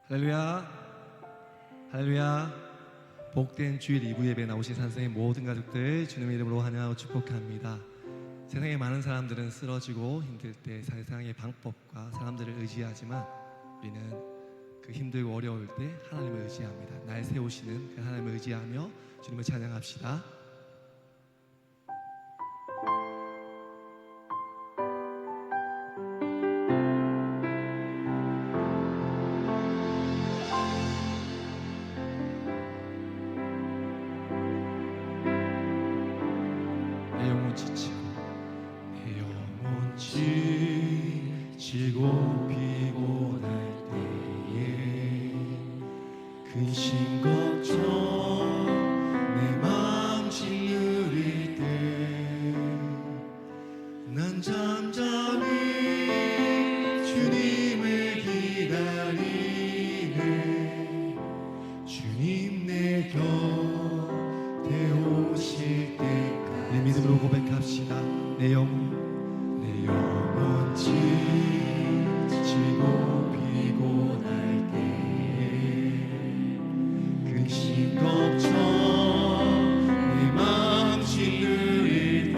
할렐루야, 할렐루야. 복된 주일 2부 예배에 나오신 산성의 모든 가족들 주님의 이름으로 환영하고 축복합니다. 세상에 많은 사람들은 쓰러지고 힘들 때 세상의 방법과 사람들을 의지하지만 우리는 그 힘들고 어려울 때 하나님을 의지합니다. 날 세우시는 그 하나님을 의지하며 주님을 찬양합시다. 내 영혼 지치고 피곤할 때에 근심 걱정 내 마음 짓누릴 때 난 잠잠히 주님을 기다리네. 주님 내 곁에 오실 때까지 내 믿음으로 고백합시다. 내 영혼 지치고 피곤할 때에 근심 걱정 내 마음 짓누릴 때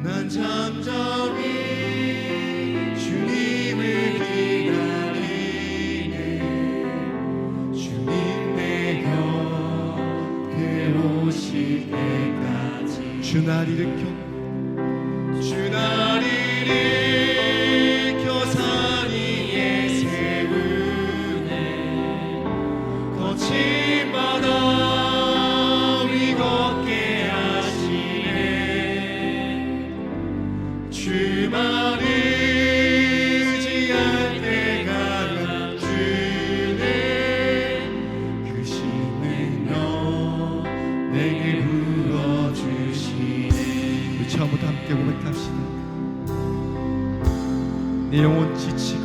난 잠잠히 주님을 기다리네. 주님 내 곁에 오실 때까지 주 날 일으켜 산 위에 세우네. 거친 바다 위 걷게 하시네. 주만 의지할 때 강한 주네. 그 신능력 내게 부어주시네. 우리 처음부터 함께 고백합시다. 내 영혼 지치고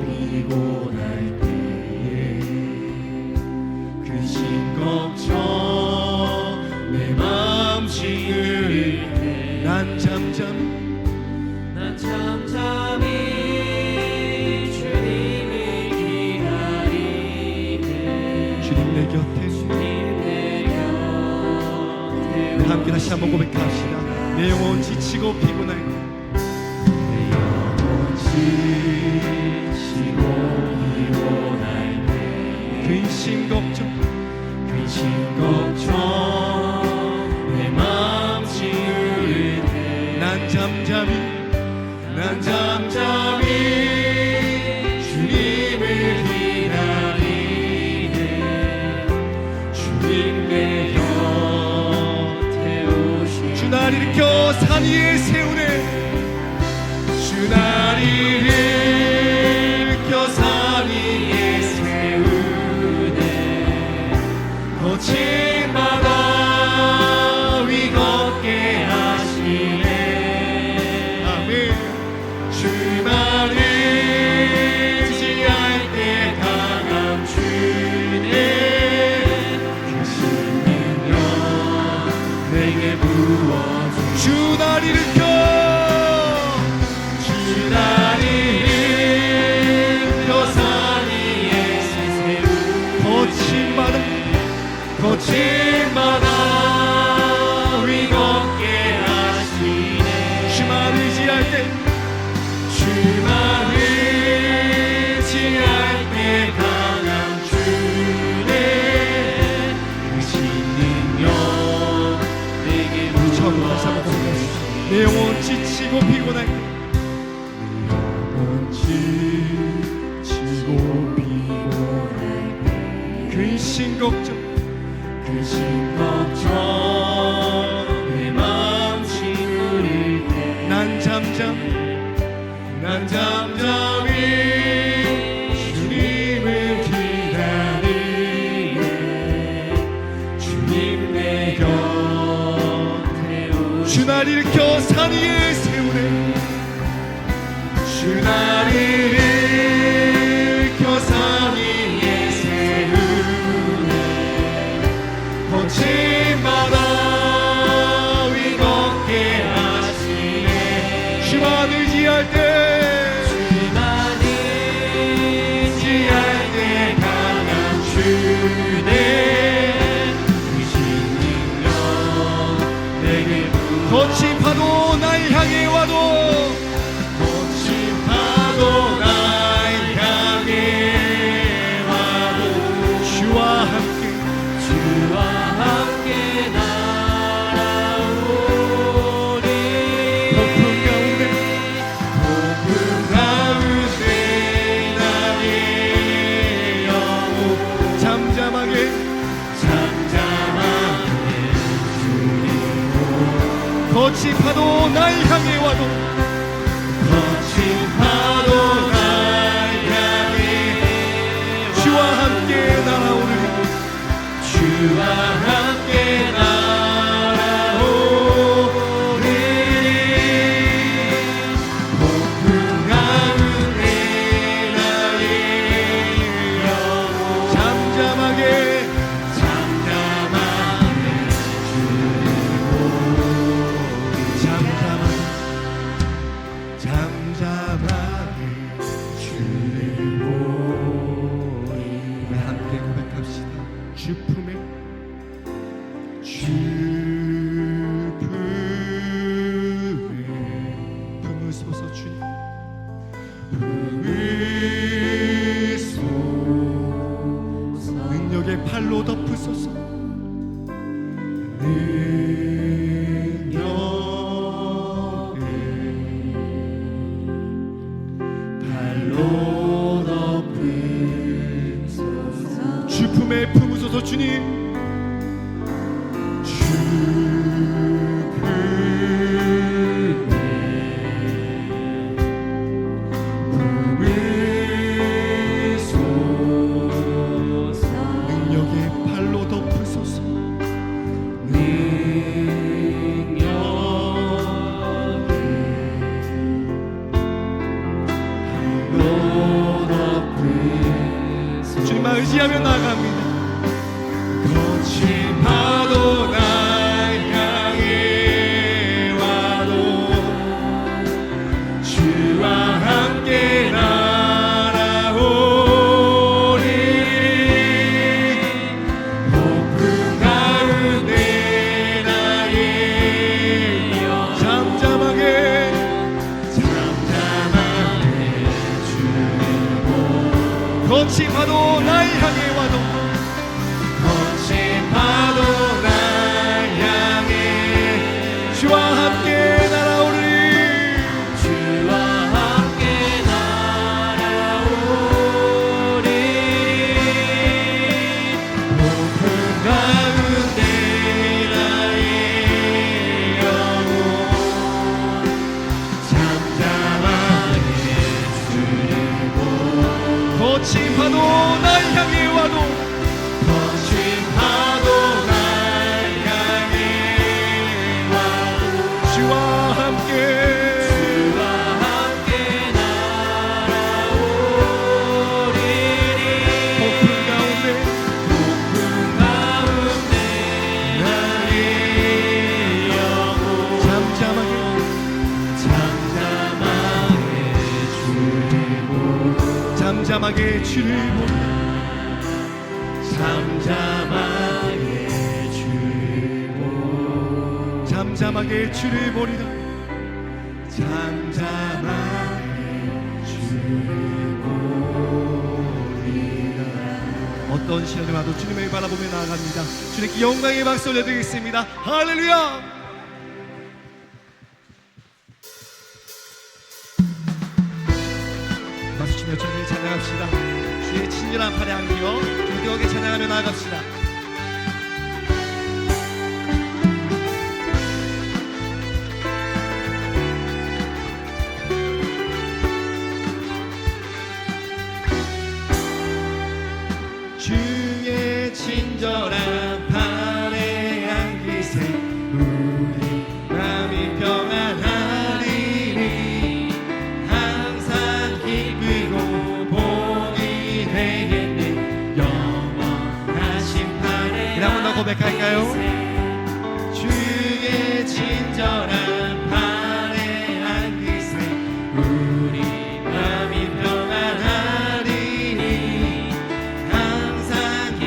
피곤할 때에 근심 걱정 내 마음 짓누릴 때 난 잠잠히 주님을 기다리네. 주님 내 곁에 함께 다시 한번 고백합시다. 내 영혼 지치고 피곤할 때 내 영혼 지치고 피곤할 때 근심 걱정 내 마음 짓누릴 때 난 잠잠히 주님을 기다리네. 주님 내 주 날 일으켜 산 위에 세우네. 주 날 일으켜 산 위에 세우네. 거친 바다 위 걷게 하시네. 아멘. 주만 의지할 때 강한 주네. 그 신능력 내게 부어 주 날 일으켜 산 위에 세우네. 거친 바다 위 걷게 하시네. 주만 의지할 때 강한 주네. 그 신능력 내게 부어주시네. 내 영혼 지치고 피곤할 때 근심 걱정 내 마음 짓누릴 때 난 잠잠히 주님을 기다리네. 주님 내 곁에 오시네. 주 날 일으켜 산 위에 세우네. 주 날 일으켜 산 위에 세우네. 거친 바다 위 걷게 하시네. 주만 그대 크신 능력 내게 거친 파도 날 향해 와도 거친 파도 날 향해 와도 주와 함께 날아오리 폭풍 가운데 나의 영혼 잠잠하게 거친 파도 날 향해 와도 거친 파도 날 향해 주와 함께 날아오르리 주와 함께 날아오르리 폭풍 가운데 나의 영혼 잠잠하게 주 품에 품으소서 주님 품으소서 능력의 팔로 덮으소서 능력의 팔로 덮으소서 주 품에 품으소서 주님 주 품에 품으소서 능력의 팔로 덮으소서 능력의 팔로 덮으소서 주님만 의지하며 나아갑니다 거친 파도 날 향해 와도 주와 함께 날아오리 폭풍 가운데 나의 영혼 잠잠하게 주고 거친 파도 날 향해 와도 거친 파도 날 향해 주와 함께 날아오리 주와 함께 날아오리 폭풍 가운데 나의 영혼 잠잠하게 주고 거친 파도 날 향해 와도 거친 파도 날 향해 와도 주와 함께 날아오리리 폭풍 가운데 나의 영혼 잠잠하게 주를 보라 잠잠하게 주를 보리라 잠잠하게 주를 보리라 어떤 시련이 와도 주님을 바라보며 나아갑니다 주님께 영광의 박수 올려드리겠습니다 할렐루야 박수치며 주님을 찬양합시다 주의 친절한 팔에 안기어 주님께 찬양하며 나아갑시다 주의 친절한 팔에 안기세 우리 마음이 평안하리니 항상 기쁘고 복이 되겠네 영원하신 팔에 그냥 한번 더 고백할까요? 주의 친절한 팔에 안기세 우리 마음이 평안하리니 항상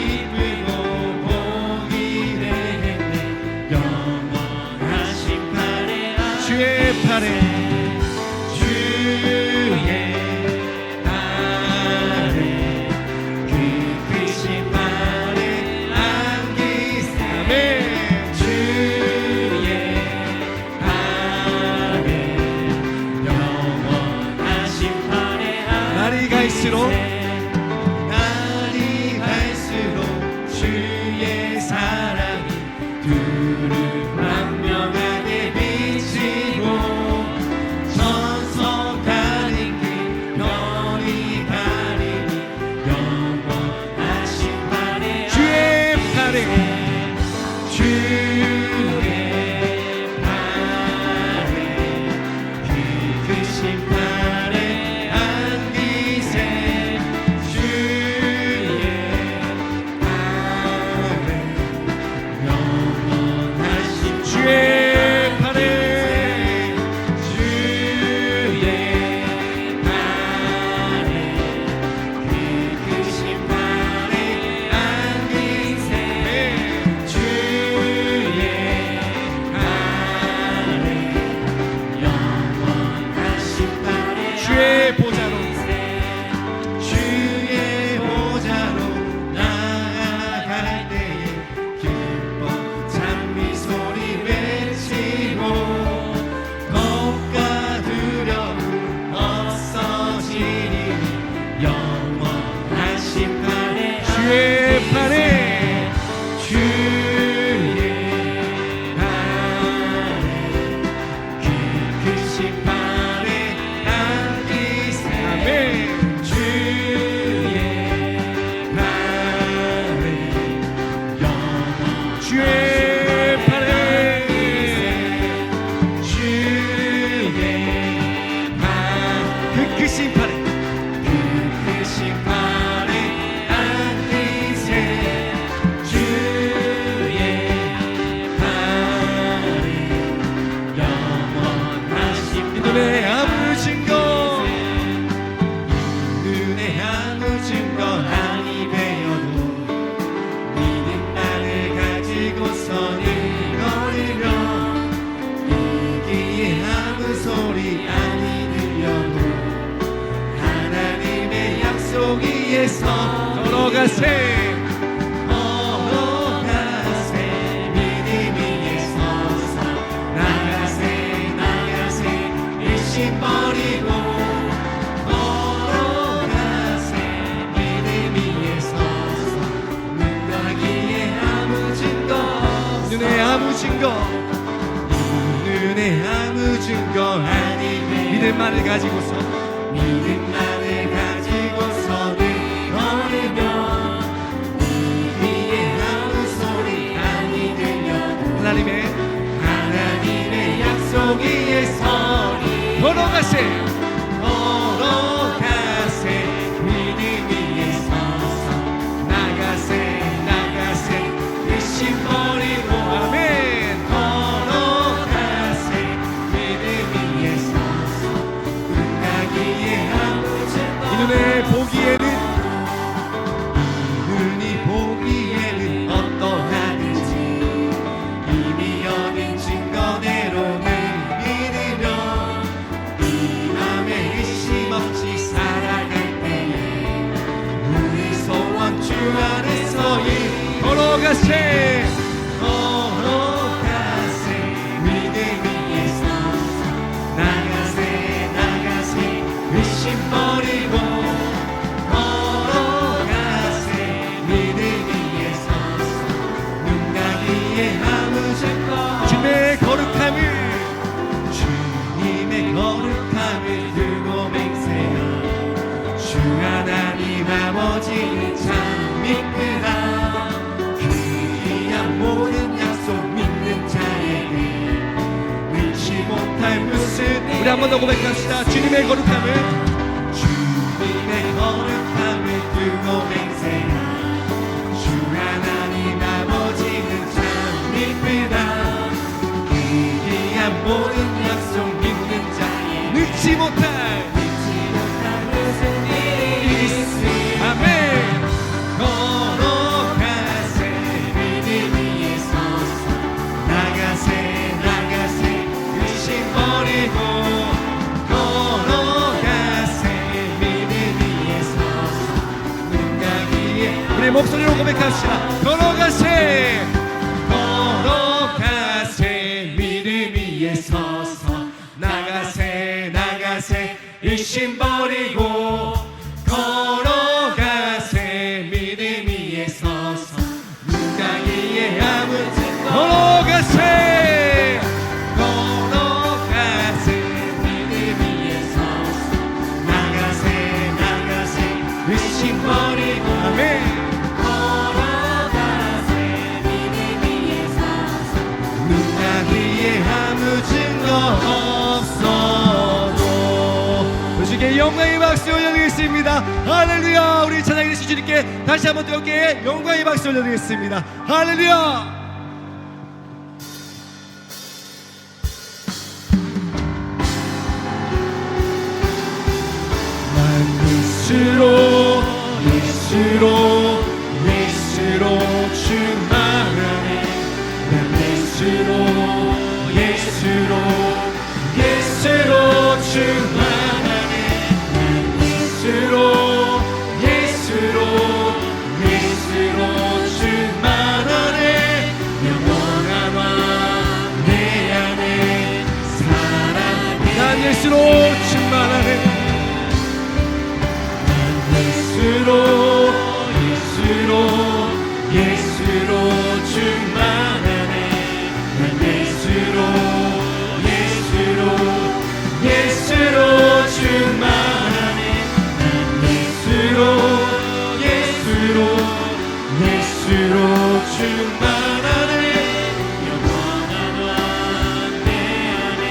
걸어가세 믿음 위에 서서 나가세 나가세 일심 버리고 걸어가세 믿음 위에 서서 눈 가기에 아무 증거 눈에 아무 증거 눈에 아무 증거 아니면 믿음만을 가지고서 믿음만을 가지고서는 걸으면 위에 아무 소리 아니 들려도 하나님의 약속 위에 서리 걸어가세 믿음 위에 서서 나가세 나가세 의심 버리고 아멘 걸어가세 믿음 위에 서서 눈 가기에 아무 증거 이 눈에 보기에는 눈이 보기에는 어떠하든지 이미 얻은 증거대로는 믿으며 이 맘에 의심 없이 살아갈 때에 우리 소원 주 안에서 걸어가세 믿음 위에 서서 나가세 나가세 의심 버리고 걸어가세 믿음 위에 서서 눈 가기에 아무 증거 주님의 거룩함을 주님의 거룩함을 두고 맹세하 주 하나님 아버지는 참 믿으라 그 귀한 모든 약속 믿는 자에게 능치 못할 무슨 우리 한 번 더 고백합시다. 주님의 거룩함을 주님의 거룩함을 두고 맹세하 주 하나님 아버지는 참 믿으라 그 귀한 모든 약속 믿는 자에게 늙지 못할 무슨 일이 있으리 아멘 걸어가세 믿음 위에 서서 나가세 나가세 의심 버리고 걸어가세 믿음 위에 서서 눈 가기에 우리 목소리로 고백합시다. 걸어가세 걸어가세 믿음 위에 서서 나가세 나가세 일심 버리고 걸어가세 믿음 위에 서서 눈 가기에 아무 증거 걸어가세 걸어가세 믿음 위에 서서 나가세 나가세 의심 버리고 아멘 걸어가세 믿음 위에 서서 눈 가기에 아무 증거 없어도 주님께 영광의 박수 올려드리겠습니다. 할렐루야. 우리 찬양이 되신 주님께 다시 한번 뜨겁게 영광의 박수 올려드리겠습니다. 할렐루야. 예수로 예수로 예수로 충만하네 난 예수로 예수로 예수로 충만하네 난 예수로 예수로 예수로 충만하네 영원한 왕 내 안에 사랑해 난 예수로 충만하네 예수로 예수로 예수로 충만하네 난 예수로 예수로 예수로 충만하네 난 예수로 예수로 예수로 충만하네 영원한 왕 내 안에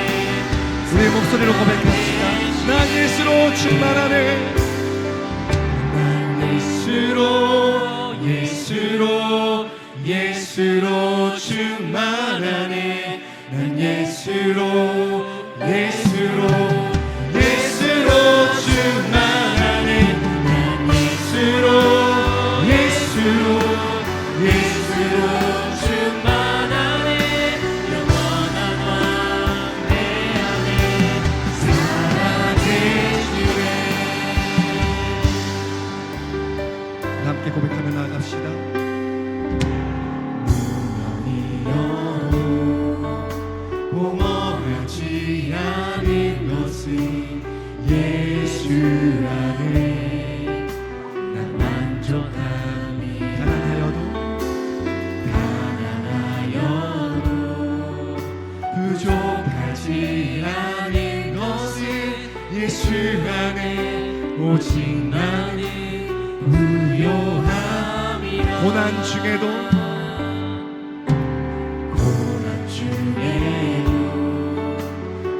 우리 목소리로 고백합시다. 난 예수로 충만하네 예수로 예수로 예수로 충만하네 난 예수로 예수로 예수로 충만하네 난 예수로 예수로 예수로 충만하네 영원한 왕 내 안에 살아계시네 함께 고백하며 나아갑시다. 공허하지 않은 것은 예수 안에 난 만족함이 가난하여도 부족하지 않은 것은 예수 안에 오직 나는 부요함이라. 고난 중에도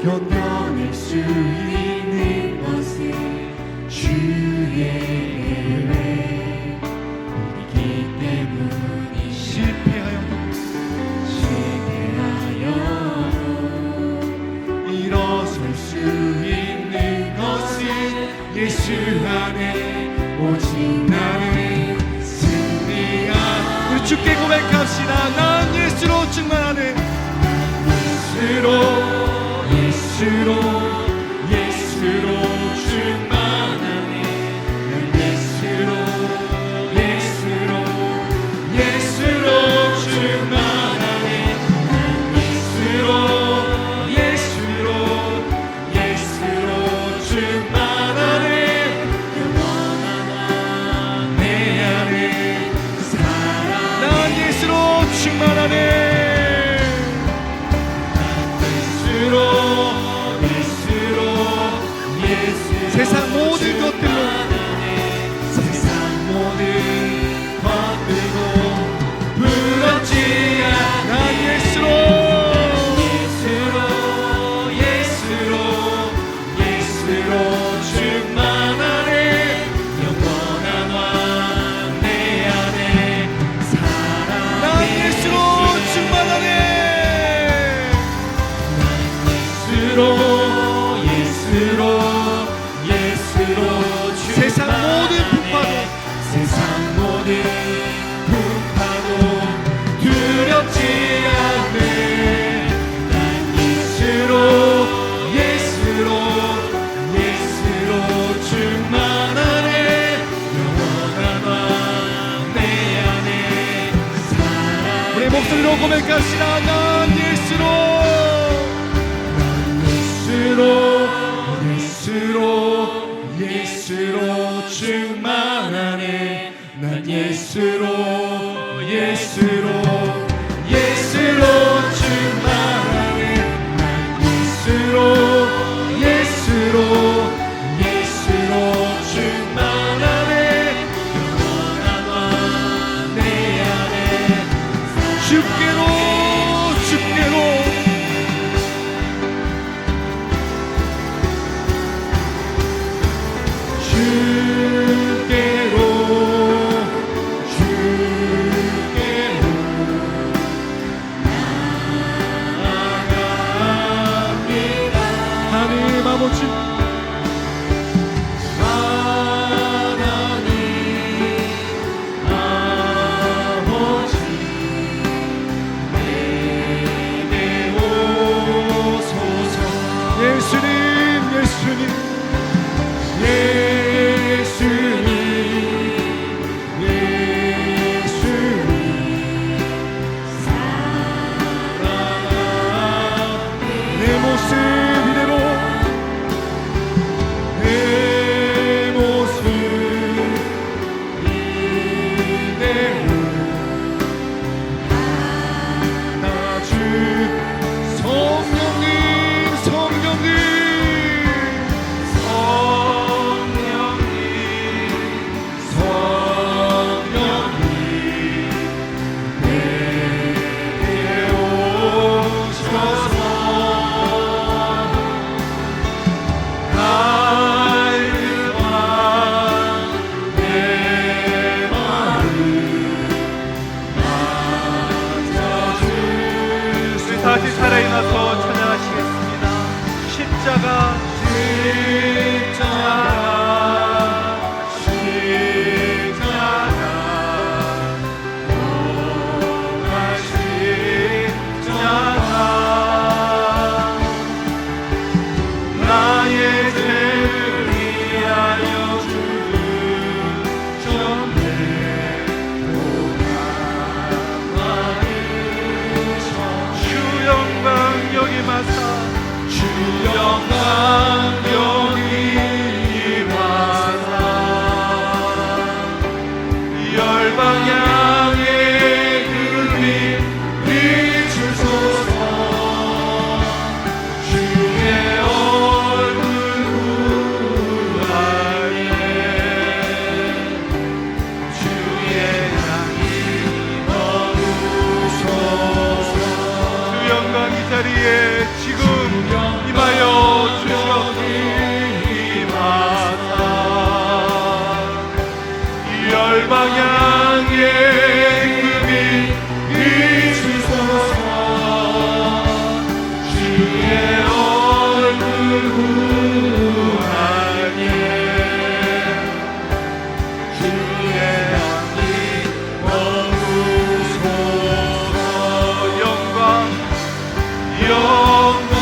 견뎌낼 수 있는 것은 주의 은혜이기 때문이. 실패하여도 일어설 수 있는 것은 예수 안에 오직 나는 승리한. 우리 주께 고백합시다. 난 예수로 충만하네. 예수로 충만하네. 난 예수로 충만하네. 난 예수로 충만하네. 영원한 내 안에 살아. 난 예수로 충만하네. 세상 모든 것들로 부럽지 않아. 난 예수로 충만하네. 영원한 왕 내 안에 살아. 난 예수로 충만하네. 세상 모든 풍파도 두렵지 않네. 난 예수로 충만하네. 영원한 왕 내 안에 살아. 우리 목소리로 고백합시다. 난 예수로 충만하네. 난 예수로 충만하네. 난 예수로 충만하네. 영원한 왕 내 안에 주께로 하나님 아버지, 열방향에 금이 비추소서. 주의 얼굴 구하네. 주의 향기 머무소서. 주 영광 이 자리에 지금 임하여 주시옵소서. 열방향에 금이 비추소서. 주의 얼굴 구하네. 주의 향기 머무소서. 영광 영광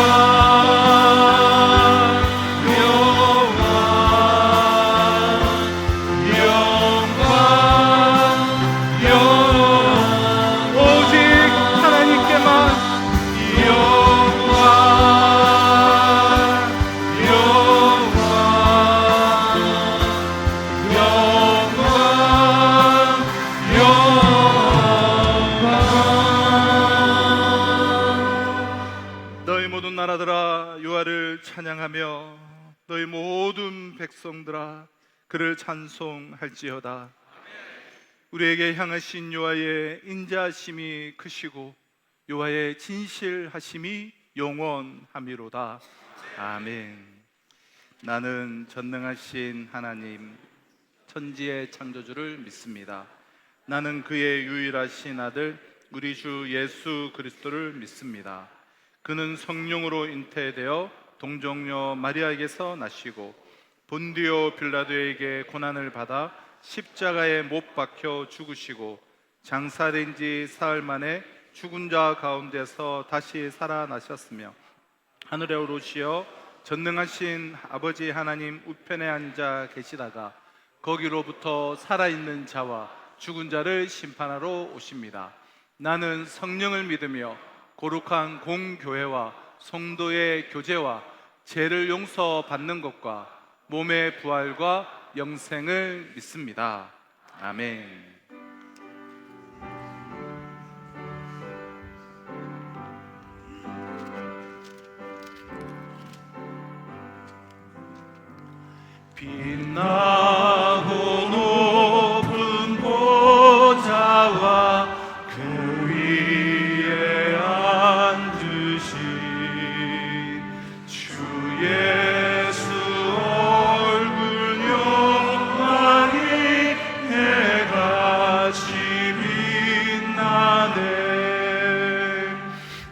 오직 하나님께만 영광 너희 모든 나라들아 여호와를 찬양하며 너희 모든 백성들아 그를 찬송할지어다. 우리에게 향하신 여호와의 인자하심이 크시고 여호와의 진실하심이 영원함이로다. 아멘. 나는 전능하신 하나님 천지의 창조주를 믿습니다. 나는 그의 유일하신 아들 우리 주 예수 그리스도를 믿습니다. 그는 성령으로 잉태되어 동정녀 마리아에게서 나시고 본디오 빌라도에게 고난을 받아 십자가에 못 박혀 죽으시고 장사된 지 사흘 만에 죽은 자 가운데서 다시 살아나셨으며 하늘에 오르시어 전능하신 아버지 하나님 우편에 앉아 계시다가 거기로부터 살아있는 자와 죽은 자를 심판하러 오십니다. 나는 성령을 믿으며 거룩한 공교회와 성도의 교제와 죄를 용서받는 것과 몸의 부활과 영생을 믿습니다. 아멘. 빛나고 높은 보좌와 그 위에 앉으신 주 예수 얼굴 영광이 해같이 빛나네.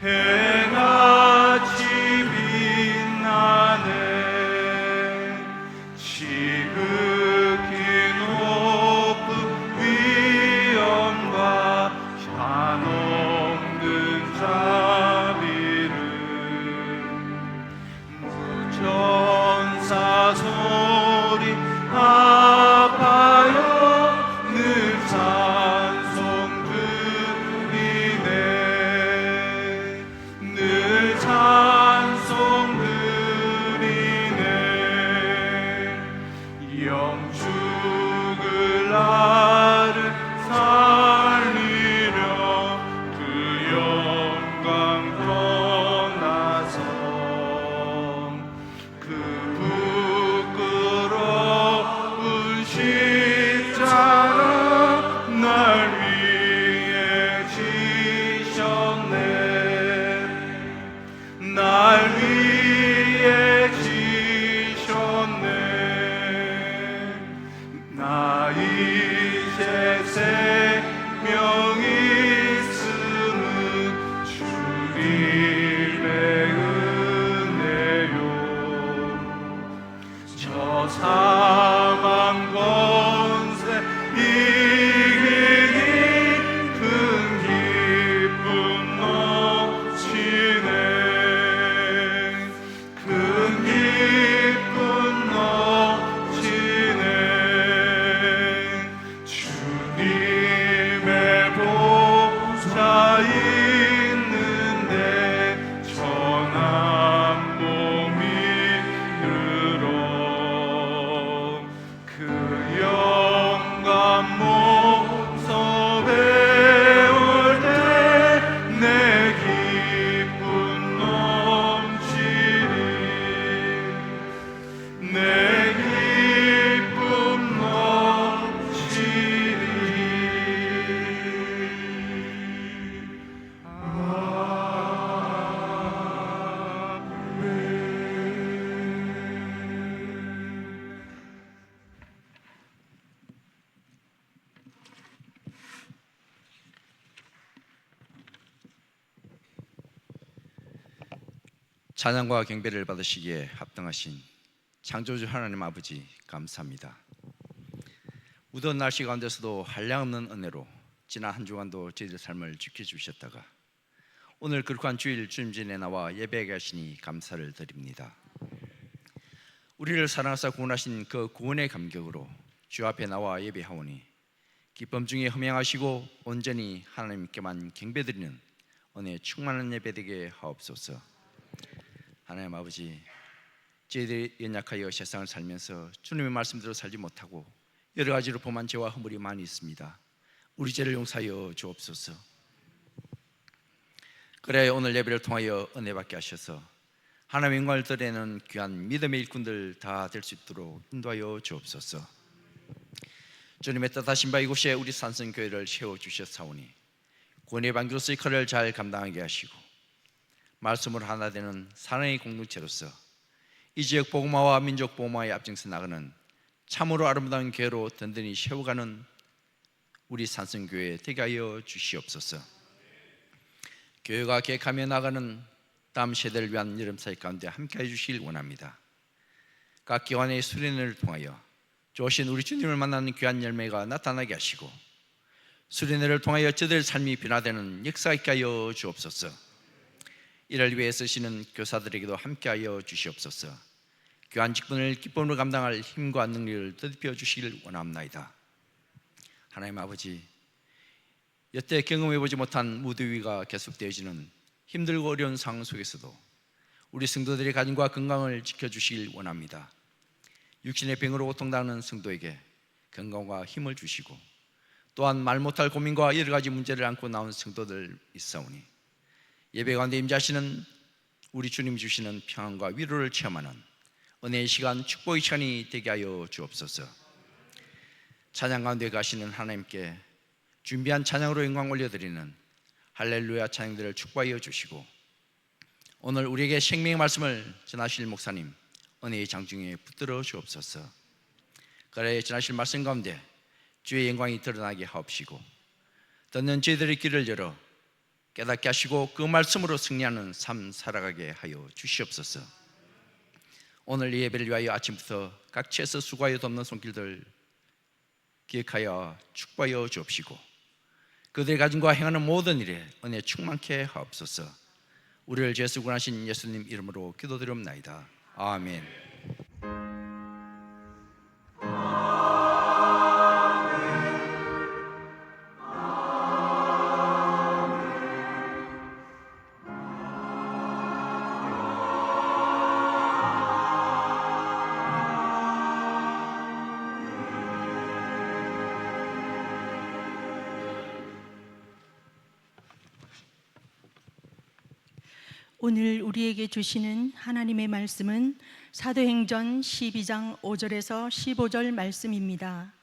해같이 빛나네. 지극히 높은 위엄과 한없는 자비를 무전사 소리 아파요 늘 찬송 드리네. 늘 찬송 드리네. 영죽을 나를 살리려 그 영광 떠나서 그 부끄러운 십자가 날 위해 지셨네. 날 위해 지셨네. 나 이제 생명이 있음은 주님의 은혜요. 저 사망 권세 이기니 큰 기쁨 넘치네. 큰 기쁨 넘치네. 주님 찬양과 경배를 받으시기에 합당하신 창조주 하나님 아버지 감사합니다. 무더운 날씨 가운데서도 한량없는 은혜로 지난 한 주간도 저희들 삶을 지켜주셨다가 오늘 거룩한 주일 주님 전에 나와 예배하게 하시니 감사를 드립니다. 우리를 사랑하사 구원하신 그 구원의 감격으로 주 앞에 나와 예배하오니 기쁨 중에 흠양하시고 온전히 하나님께만 경배드리는 은혜 충만한 예배 되게 하옵소서. 하나님 아버지, 저희들이 연약하여 세상을 살면서 주님의 말씀대로 살지 못하고 여러 가지로 범한 죄와 허물이 많이 있습니다. 우리 죄를 용서하여 주옵소서. 그래 오늘 예배를 통하여 은혜 받게 하셔서 하나님의 영광을 드리는 귀한 믿음의 일꾼들 다 될 수 있도록 인도하여 주옵소서. 주님의 뜻하신 바 이곳에 우리 산성교회를 세워주셨사오니 구원의 방주로서의 역할을 잘 감당하게 하시고 말씀으로 하나 되는 사랑의 공동체로서 이 지역 복음화와 민족 복음화에 앞장서 나가는 참으로 아름다운 교회로 든든히 세워가는 우리 산성교회 되게 하여 주시옵소서. 교회가 계획하며 나가는 다음 세대를 위한 여름사역 가운데 함께해 주시길 원합니다. 각 기관의 수련회를 통하여 좋으신 우리 주님을 만나는 귀한 열매가 나타나게 하시고 수련회를 통하여 저들의 삶이 변화되는 역사 있게 하여 주옵소서. 이를 위해 쓰시는 교사들에게도 함께하여 주시옵소서. 귀한 직분을 기쁨으로 감당할 힘과 능력을 더듬어 주시길 원합니다. 하나님 아버지, 여태 경험해보지 못한 무더위가 계속되어지는 힘들고 어려운 상황 속에서도 우리 성도들의 가정과 건강을 지켜주시길 원합니다. 육신의 병으로 고통당하는 성도에게 건강과 힘을 주시고 또한 말 못할 고민과 여러 가지 문제를 안고 나온 성도들 있사오니 예배 가운데 임재하시는 우리 주님 주시는 평안과 위로를 체험하는 은혜의 시간, 축복의 시간이 되게 하여 주옵소서. 찬양 가운데 가시는 하나님께 준비한 찬양으로 영광 올려드리는 할렐루야 찬양들을 축복하여 주시고 오늘 우리에게 생명의 말씀을 전하실 목사님 은혜의 장중에 붙들어 주옵소서. 그래 전하실 말씀 가운데 주의 영광이 드러나게 하옵시고 듣는 저희들의 귀를 열어 깨닫게 하시고 그 말씀으로 승리하는 삶 살아가게 하여 주시옵소서. 오늘 이 예배를 위하여 아침부터 각지에서 수고하여 돕는 손길들 기억하여 축복하여 주옵시고 그들의 가정과 행하는 모든 일에 은혜 충만케 하옵소서. 우리를 죄에서 구원하신 예수님 이름으로 기도드리옵나이다. 아멘. 오늘 우리에게 주시는 하나님의 말씀은 사도행전 12장 5절에서 15절 말씀입니다.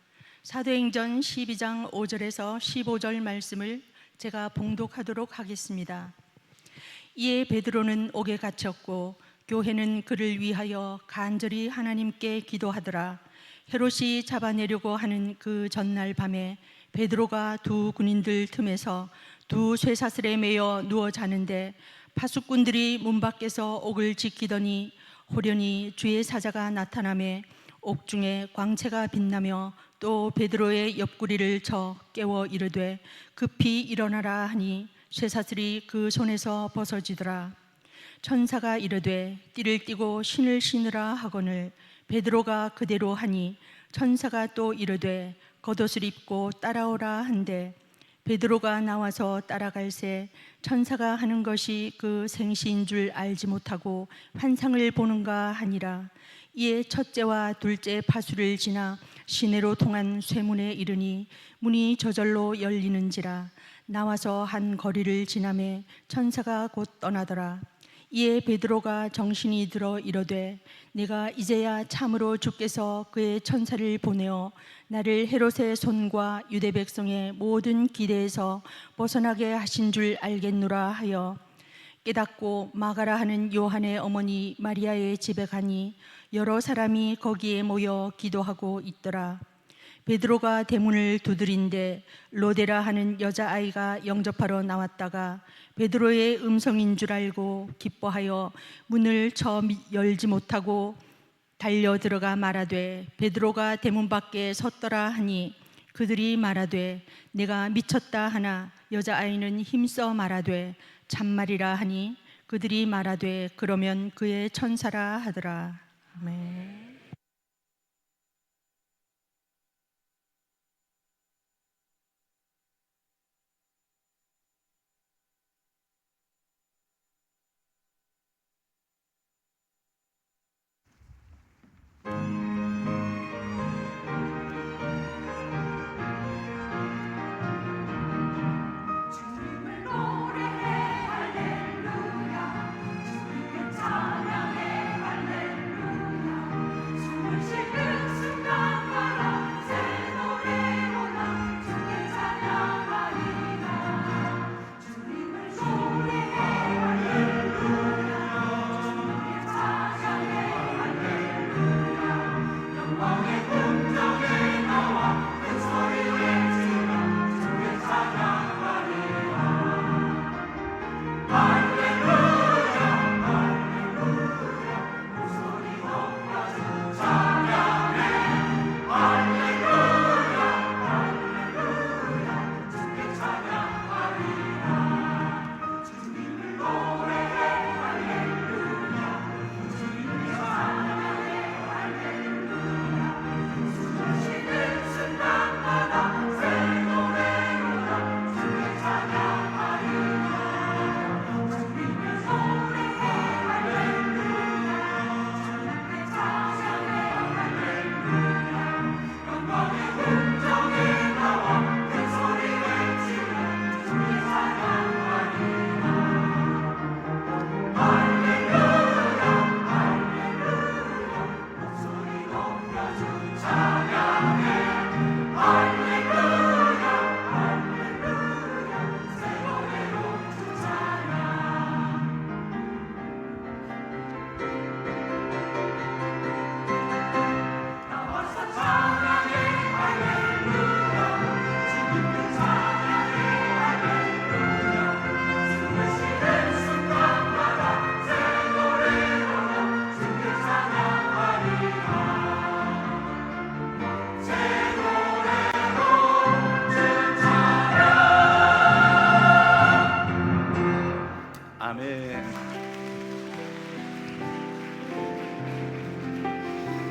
사도행전 12장 5절에서 15절 말씀을 제가 봉독하도록 하겠습니다. 이에 베드로는 옥에 갇혔고 교회는 그를 위하여 간절히 하나님께 기도하더라. 헤롯이 잡아내려고 하는 그 전날 밤에 베드로가 두 군인들 틈에서 두 쇠사슬에 매여 누워 자는데 파수꾼들이 문 밖에서 옥을 지키더니 호련히 주의 사자가 나타나매 옥중에 광채가 빛나며 또 베드로의 옆구리를 쳐 깨워 이르되 급히 일어나라 하니 쇠사슬이 그 손에서 벗어지더라. 천사가 이르되 띠를 띠고 신을 신으라 하거늘 베드로가 그대로 하니 천사가 또 이르되 겉옷을 입고 따라오라 한데 베드로가 나와서 따라갈새 천사가 하는 것이 그 생시인 줄 알지 못하고 환상을 보는가 하니라. 이에 첫째와 둘째 파수를 지나 시내로 통한 쇠문에 이르니 문이 저절로 열리는지라. 나와서 한 거리를 지나매 천사가 곧 떠나더라. 이에 베드로가 정신이 들어 이르되 내가 이제야 참으로 주께서 그의 천사를 보내어 나를 헤롯의 손과 유대 백성의 모든 기대에서 벗어나게 하신 줄 알겠노라 하여 깨닫고 마가라 하는 요한의 어머니 마리아의 집에 가니 여러 사람이 거기에 모여 기도하고 있더라. 베드로가 대문을 두드린데 로데라 하는 여자아이가 영접하러 나왔다가 베드로의 음성인 줄 알고 기뻐하여 문을 열지 못하고 달려 들어가 말하되 베드로가 대문 밖에 섰더라 하니 그들이 말하되 내가 미쳤다 하나 여자아이는 힘써 말하되 참말이라 하니 그들이 말하되 그러면 그의 천사라 하더라. 아멘.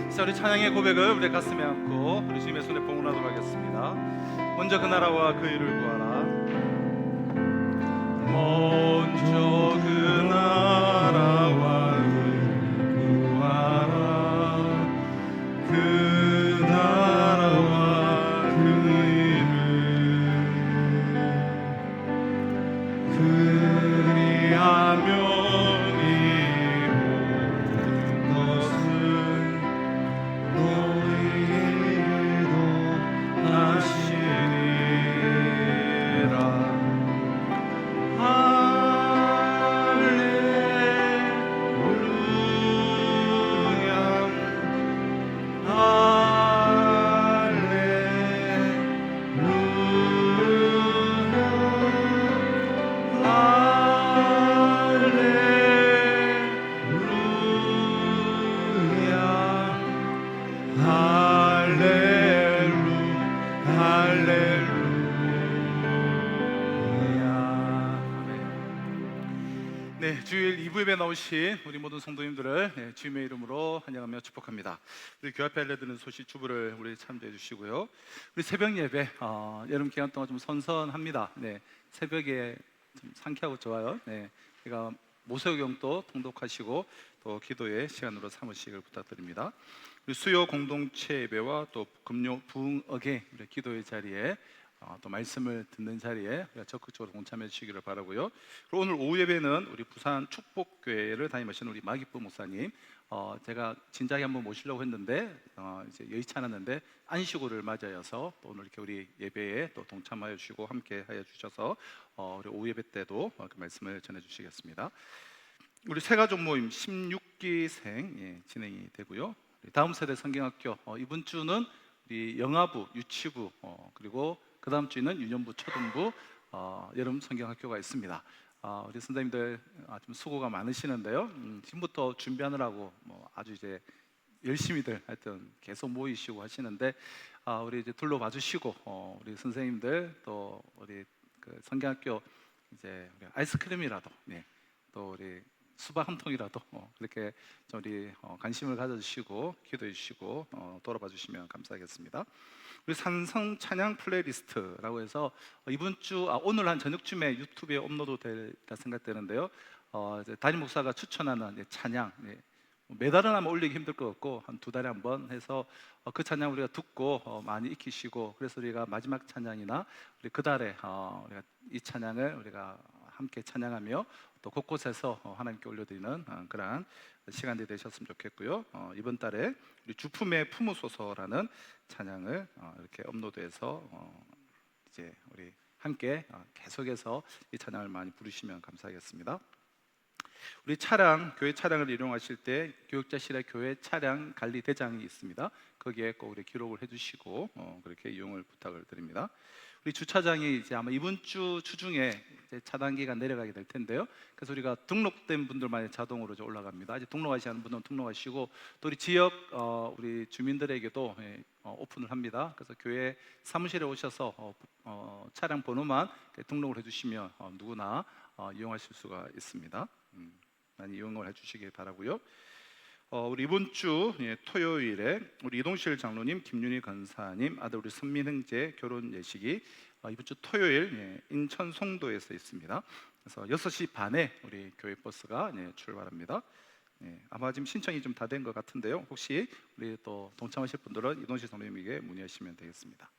자, 우리 찬양의 고백을 우리 가슴에 안고 우리 주님의 손에 봉헌하도록 하겠습니다. 먼저 그 나라와 그 일을 구하라. 먼저 그 나라와 의를 구하라. 그 나라와 그 일을 그리하면 네, 주일 2부 예배 나오신 우리 모든 성도님들을 주님의 이름으로 환영하며 축복합니다. 우리 교회 앞에 알려드리는 소식 주부를 우리 참조해 주시고요. 우리 새벽 예배 여름 기간 동안 좀 선선합니다. 네, 새벽에 좀 상쾌하고 좋아요. 네, 제가 모세오경도 통독하시고 또 기도의 시간으로 삼으시길 부탁드립니다. 우리 수요 공동체 예배와 또 금요 부흥억의 우리 기도의 자리에 또 말씀을 듣는 자리에 적극적으로 동참해 주시기를 바라고요. 그리고 오늘 오후 예배는 우리 부산 축복교회를 담임하시는 우리 마기부 목사님, 제가 진작에 한번 모시려고 했는데 이제 여의치 않았는데 안식일을 맞아서 또 오늘 이렇게 우리 예배에 또 동참하여 주시고 함께하여 주셔서 우리 오후 예배 때도 그 말씀을 전해 주시겠습니다. 우리 새가족 모임 16기생 진행이 되고요. 다음 세대 성경학교 이번 주는 우리 영아부, 유치부, 그리고 그 다음 주에는 유년부, 초등부 여름 성경학교가 있습니다. 우리 선생님들 좀 수고가 많으시는데요. 지금부터 준비하느라고 아주 이제 열심히들 하여튼 계속 모이시고 하시는데 우리 이제 둘러봐 주시고 우리 선생님들 또 우리 그 성경학교 이제 우리 아이스크림이라도 또 우리 수박 한 통이라도 그렇게 좀 우리 관심을 가져주시고 기도해 주시고 돌아봐 주시면 감사하겠습니다. 우리 산성 찬양 플레이리스트라고 해서 이번 주 오늘 한 저녁쯤에 유튜브에 업로드 될까 생각되는데요. 이제 담임 목사가 추천하는 찬양 매달은 아마 올리기 힘들 것 같고 한 2달에 한 번 해서 그 찬양 우리가 듣고 많이 익히시고 그래서 우리가 마지막 찬양이나 우리 그 달에 우리가 이 찬양을 우리가 함께 찬양하며 또 곳곳에서 하나님께 올려드리는 그러한 시간이 되셨으면 좋겠고요. 이번 달에 우리 주품에 품으소서라는 찬양을 이렇게 업로드해서 이제 우리 함께 계속해서 이 찬양을 많이 부르시면 감사하겠습니다. 우리 차량, 교회 차량을 이용하실 때 교육자실에 교회 차량 관리 대장이 있습니다. 거기에 꼭 우리 기록을 해주시고 그렇게 이용을 부탁을 드립니다. 우리 주차장이 이제 아마 이번 주 주중에 이제 차단기가 내려가게 될 텐데요. 그래서 우리가 등록된 분들만 자동으로 이제 올라갑니다. 이제 등록하시 하는 분들은 등록하시고 또 우리 지역 우리 주민들에게도 오픈을 합니다. 그래서 교회 사무실에 오셔서 차량 번호만 등록을 해주시면 누구나 이용하실 수가 있습니다. 많이 이용을 해주시기 바라고요. 우리 이번 주 토요일에 우리 이동실 장로님, 김윤희 권사님 아들 우리 선민형제 결혼 예식이 이번 주 토요일 인천 송도에서 있습니다. 그래서 6시 반에 우리 교회 버스가 출발합니다. 아마 지금 신청이 좀 다 된 것 같은데요. 혹시 우리 또 동참하실 분들은 이동실 장로님에게 문의하시면 되겠습니다.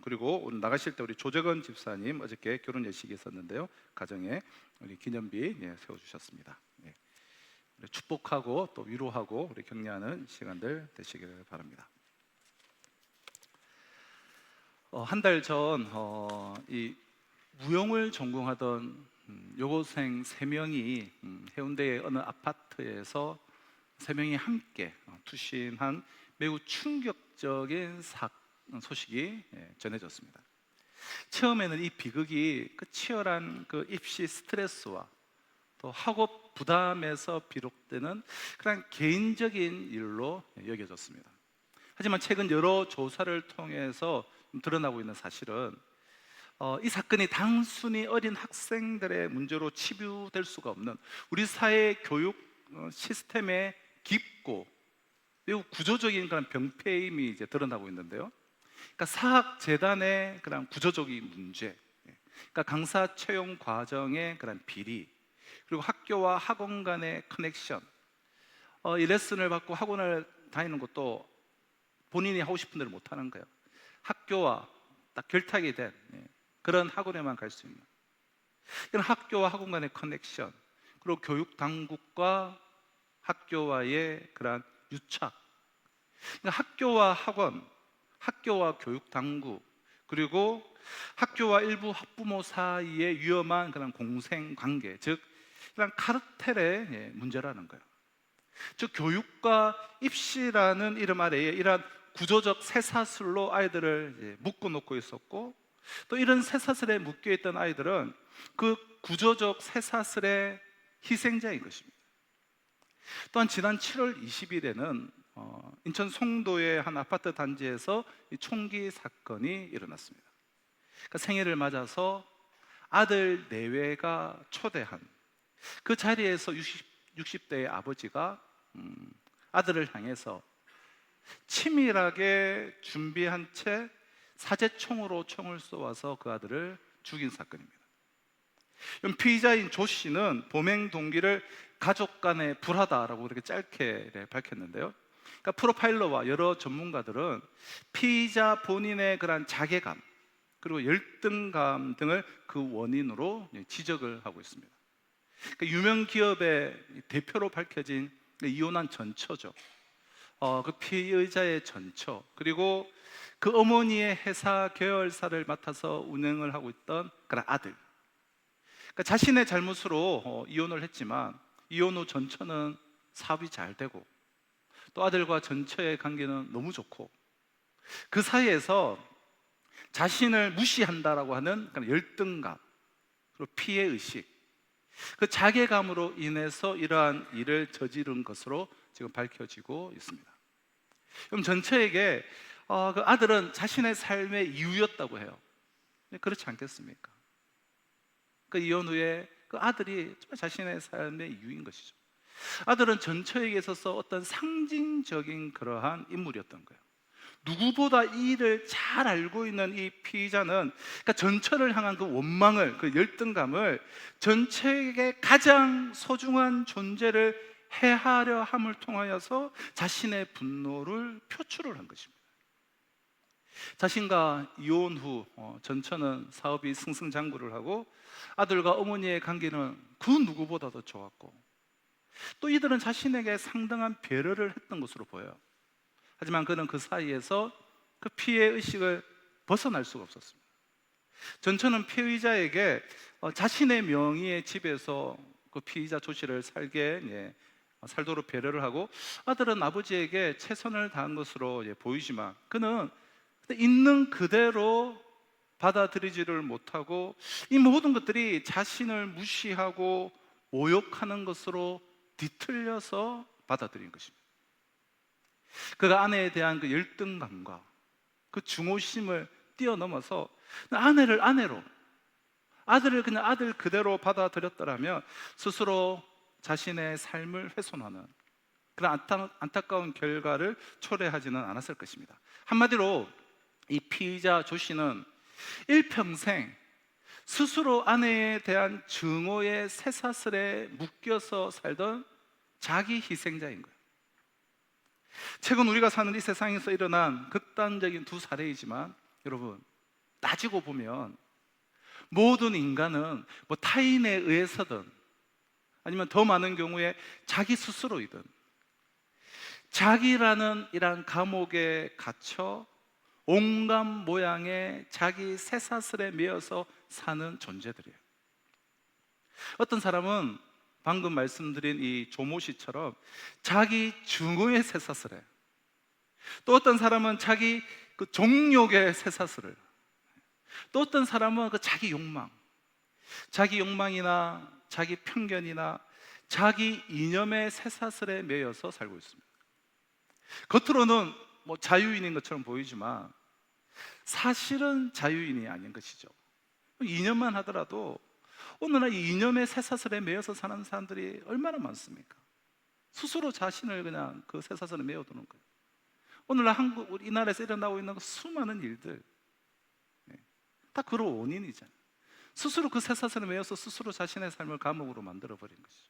그리고 오늘 나가실 때 우리 조재건 집사님 어저께 결혼 예식이 있었는데요. 가정에 우리 기념비 세워주셨습니다. 축복하고 또 위로하고 우리 격려하는 시간들 되시기를 바랍니다. 한 달 전 이 무용을 전공하던 여고생 3명이 해운대의 어느 아파트에서 3명이 함께 투신한 매우 충격적인 소식이 전해졌습니다. 처음에는 이 비극이 그 치열한 그 입시 스트레스와 또 학업 부담에서 비롯되는 그런 개인적인 일로 여겨졌습니다. 하지만 최근 여러 조사를 통해서 드러나고 있는 사실은 이 사건이 단순히 어린 학생들의 문제로 치부될 수가 없는 우리 사회 교육 시스템의 깊고 매우 구조적인 그런 병폐임이 이제 드러나고 있는데요. 그러니까 사학재단의 그런 구조적인 문제, 그러니까 강사 채용 과정의 그런 비리, 그리고 학교와 학원 간의 커넥션, 이 레슨을 받고 학원을 다니는 것도 본인이 하고 싶은 대로 못 하는 거예요. 학교와 딱 결탁이 된 그런 학원에만 갈 수 있는 이런 학교와 학원 간의 커넥션, 그리고 교육 당국과 학교와의 그런 유착, 그러니까 학교와 학원, 학교와 교육 당국, 그리고 학교와 일부 학부모 사이의 위험한 그런 공생 관계, 즉 이런 카르텔의 문제라는 거예요. 즉 교육과 입시라는 이름 아래에 이러한 구조적 쇠사슬로 아이들을 묶어놓고 있었고, 또 이런 쇠사슬에 묶여있던 아이들은 그 구조적 쇠사슬의 희생자인 것입니다. 또한 지난 7월 20일에는 인천 송도의 한 아파트 단지에서 총기 사건이 일어났습니다. 그러니까 생일을 맞아서 아들 내외가 초대한 그 자리에서 60대의 아버지가 아들을 향해서 치밀하게 준비한 채 사제총으로 총을 쏘아서 그 아들을 죽인 사건입니다. 피의자인 조 씨는 범행 동기를 가족 간의 불화다라고 그렇게 짧게 밝혔는데요. 그러니까 프로파일러와 여러 전문가들은 피의자 본인의 그런 자괴감 그리고 열등감 등을 그 원인으로 지적을 하고 있습니다. 그러니까 유명 기업의 대표로 밝혀진 이혼한 전처죠. 그 피의자의 전처, 그리고 그 어머니의 회사 계열사를 맡아서 운영을 하고 있던 그런 아들. 그러니까 자신의 잘못으로 이혼을 했지만 이혼 후 전처는 사업이 잘 되고 또 아들과 전처의 관계는 너무 좋고 그 사이에서 자신을 무시한다라고 하는 열등감, 그리고 피해 의식, 그 자괴감으로 인해서 이러한 일을 저지른 것으로 지금 밝혀지고 있습니다. 그럼 전처에게 그 아들은 자신의 삶의 이유였다고 해요. 그렇지 않겠습니까? 그 이혼 후에 그 아들이 정말 자신의 삶의 이유인 것이죠. 아들은 전처에게 있어서 어떤 상징적인 그러한 인물이었던 거예요. 누구보다 이 일을 잘 알고 있는 이 피의자는 그러니까 전처를 향한 그 원망을, 그 열등감을 전처에게 가장 소중한 존재를 해하려 함을 통하여서 자신의 분노를 표출을 한 것입니다. 자신과 이혼 후 전처는 사업이 승승장구를 하고 아들과 어머니의 관계는 그 누구보다도 좋았고, 또 이들은 자신에게 상당한 배려를 했던 것으로 보여요. 하지만 그는 그 사이에서 그 피해 의식을 벗어날 수가 없었습니다. 전처는 피의자에게 자신의 명의의 집에서 그 피의자 조 씨를 살도록 배려를 하고, 아들은 아버지에게 최선을 다한 것으로 보이지만 그는 있는 그대로 받아들이지를 못하고 이 모든 것들이 자신을 무시하고 모욕하는 것으로 뒤틀려서 받아들인 것입니다. 그가 아내에 대한 그 열등감과 그 중호심을 뛰어넘어서 아내를 아내로, 아들을 그냥 아들 그대로 받아들였더라면 스스로 자신의 삶을 훼손하는 그런 안타까운 결과를 초래하지는 않았을 것입니다. 한마디로 이 피의자 조 씨는 일평생 스스로 아내에 대한 증오의 쇠사슬에 묶여서 살던 자기 희생자인 거예요. 최근 우리가 사는 이 세상에서 일어난 극단적인 두 사례이지만, 여러분, 따지고 보면 모든 인간은 타인에 의해서든 아니면 더 많은 경우에 자기 스스로이든 자기라는 이러한 감옥에 갇혀 온갖 모양의 자기 쇠사슬에 매여서 사는 존재들이에요. 어떤 사람은 방금 말씀드린 이 조모 씨처럼 자기 증오의 쇠사슬에, 또 어떤 사람은 자기 그 종욕의 쇠사슬을, 또 어떤 사람은 그 자기 욕망이나 자기 편견이나 자기 이념의 쇠사슬에 매여서 살고 있습니다. 겉으로는 자유인인 것처럼 보이지만 사실은 자유인이 아닌 것이죠. 이념만 하더라도 오늘날 이 이념의 쇠사슬에 매여서 사는 사람들이 얼마나 많습니까? 스스로 자신을 그냥 그 쇠사슬에 매여두는 거예요. 오늘날 이 나라에서 일어나고 있는 수많은 일들 다 그런 원인이잖아요. 스스로 그 쇠사슬에 매여서 스스로 자신의 삶을 감옥으로 만들어버린 것이죠.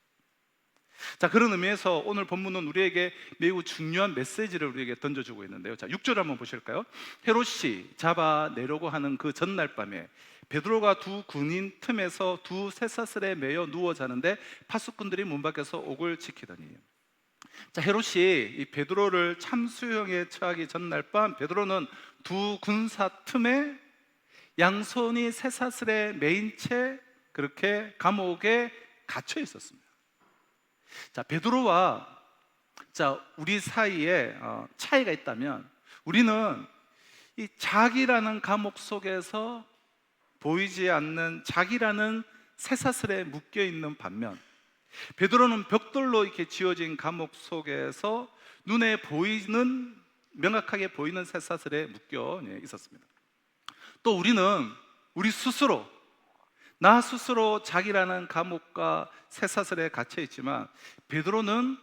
자, 그런 의미에서 오늘 본문은 우리에게 매우 중요한 메시지를 우리에게 던져주고 있는데요. 자, 6절 한번 보실까요? 헤롯이 잡아내려고 하는 그 전날 밤에 베드로가 두 군인 틈에서 두 쇠사슬에 매여 누워 자는데 파수꾼들이 문 밖에서 옥을 지키더니. 자, 헤롯이 이 베드로를 참수형에 처하기 전날 밤 베드로는 두 군사 틈에 양손이 쇠사슬에 매인 채 그렇게 감옥에 갇혀 있었습니다. 자, 베드로와 우리 사이에 차이가 있다면, 우리는 이 자기라는 감옥 속에서 보이지 않는 자기라는 쇠사슬에 묶여 있는 반면, 베드로는 벽돌로 이렇게 지어진 감옥 속에서 눈에 보이는, 명확하게 보이는 쇠사슬에 묶여 있었습니다. 또 우리는 나 스스로 자기라는 감옥과 쇠사슬에 갇혀 있지만, 베드로는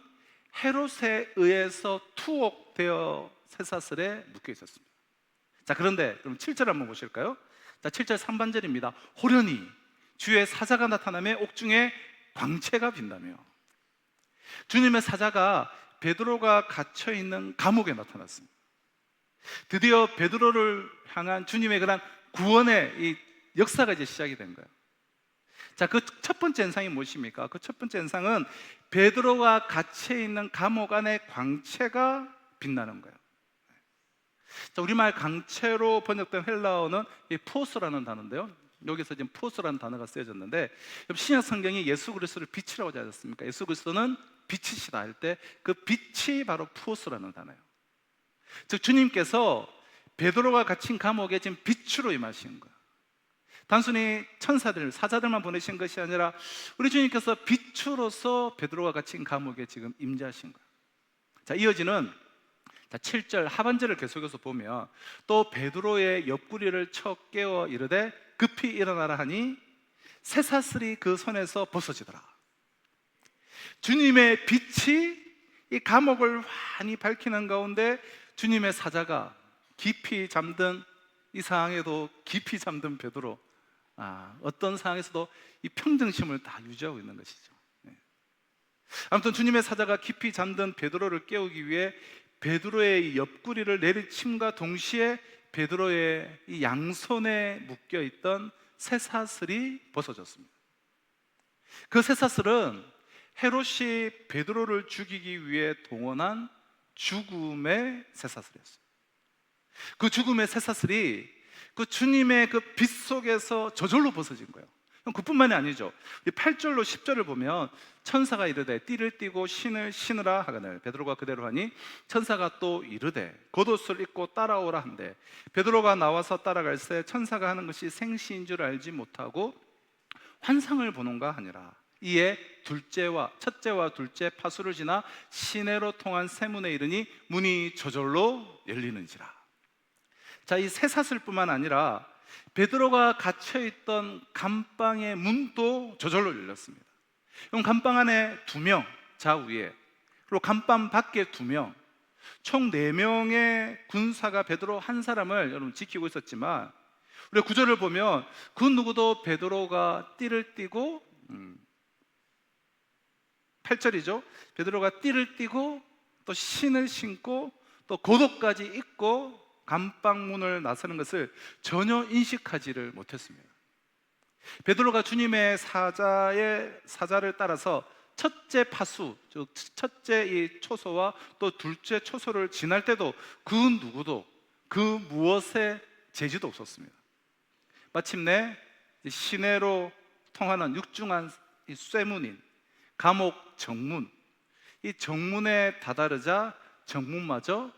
헤롯에 의해서 투옥되어 쇠사슬에 묶여 있었습니다. 자, 그런데 그럼 7절 한번 보실까요? 자, 7절 3반절입니다. 호련히 주의 사자가 나타나매 옥중에 광채가 빈다며. 주님의 사자가 베드로가 갇혀 있는 감옥에 나타났습니다. 드디어 베드로를 향한 주님의 그런 구원의 이 역사가 이제 시작이 된 거예요. 자, 그 첫 번째 현상이 무엇입니까? 그 첫 번째 현상은 베드로가 갇혀 있는 감옥 안에 광채가 빛나는 거예요. 자, 우리말 광채로 번역된 헬라어는 이 푸오스라는 단어인데요. 여기서 지금 푸오스라는 단어가 쓰여졌는데, 신약 성경이 예수 그리스도를 빛이라고 하지 않았습니까? 예수 그리스도는 빛이시다 할 때 그 빛이 바로 푸오스라는 단어예요. 즉 주님께서 베드로가 갇힌 감옥에 지금 빛으로 임하신 거예요. 단순히 천사들, 사자들만 보내신 것이 아니라 우리 주님께서 빛으로서 베드로가 갇힌 감옥에 지금 임재하신 거예요. 자, 이어지는 7절 하반절을 계속해서 보면 또 베드로의 옆구리를 쳐 깨워 이르되 급히 일어나라 하니 쇠사슬이 그 손에서 벗어지더라. 주님의 빛이 이 감옥을 환히 밝히는 가운데 주님의 사자가 깊이 잠든 이 상황에도 깊이 잠든 베드로, 어떤 상황에서도 이 평정심을 다 유지하고 있는 것이죠. 아무튼 주님의 사자가 깊이 잠든 베드로를 깨우기 위해 베드로의 옆구리를 내리침과 동시에 베드로의 이 양손에 묶여 있던 쇠사슬이 벗어졌습니다. 그 쇠사슬은 헤롯이 베드로를 죽이기 위해 동원한 죽음의 쇠사슬이었어요. 그 죽음의 쇠사슬이 그 주님의 그 빛 속에서 저절로 벗어진 거예요. 그뿐만이 아니죠. 8절로 10절을 보면 천사가 이르되 띠를 띠고 신을 신으라 하거늘 베드로가 그대로 하니 천사가 또 이르되 겉옷을 입고 따라오라 한대 베드로가 나와서 따라갈새 천사가 하는 것이 생시인 줄 알지 못하고 환상을 보는가 하니라. 이에 첫째와 둘째 파수를 지나 시내로 통한 세문에 이르니 문이 저절로 열리는지라. 자, 이 쇠사슬뿐만 아니라 베드로가 갇혀있던 감방의 문도 저절로 열렸습니다. 감방 안에 2명 좌우에, 그리고 감방 밖에 2명, 총 4명의 군사가 베드로 한 사람을 여러분 지키고 있었지만 우리가 구절을 보면 그 누구도 베드로가 띠를 띠고 8절이죠. 베드로가 띠를 띠고 또 신을 신고 또 겉옷까지 입고 감방문을 나서는 것을 전혀 인식하지를 못했습니다. 베드로가 주님의 사자를 따라서 첫째 파수, 즉 첫째 이 초소와 또 둘째 초소를 지날 때도 그 누구도 그 무엇에 재지도 없었습니다. 마침내 시내로 통하는 육중한 이 쇠문인 감옥 정문, 이 정문에 다다르자 정문마저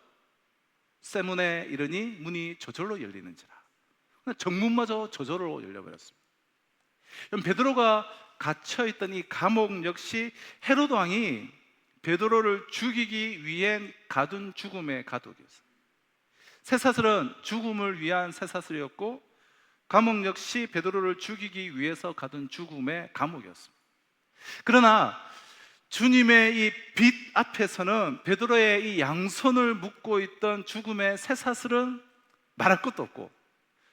쇠문에 이르니 문이 저절로 열리는지라. 정문마저 저절로 열려버렸습니다. 베드로가 갇혀있던 이 감옥 역시 헤롯 왕이 베드로를 죽이기 위해 가둔 죽음의 가독이었어요. 쇠사슬은 죽음을 위한 쇠사슬이었고 감옥 역시 베드로를 죽이기 위해서 가둔 죽음의 감옥이었습니다. 그러나 주님의 이 빛 앞에서는 베드로의 이 양손을 묶고 있던 죽음의 쇠사슬은 말할 것도 없고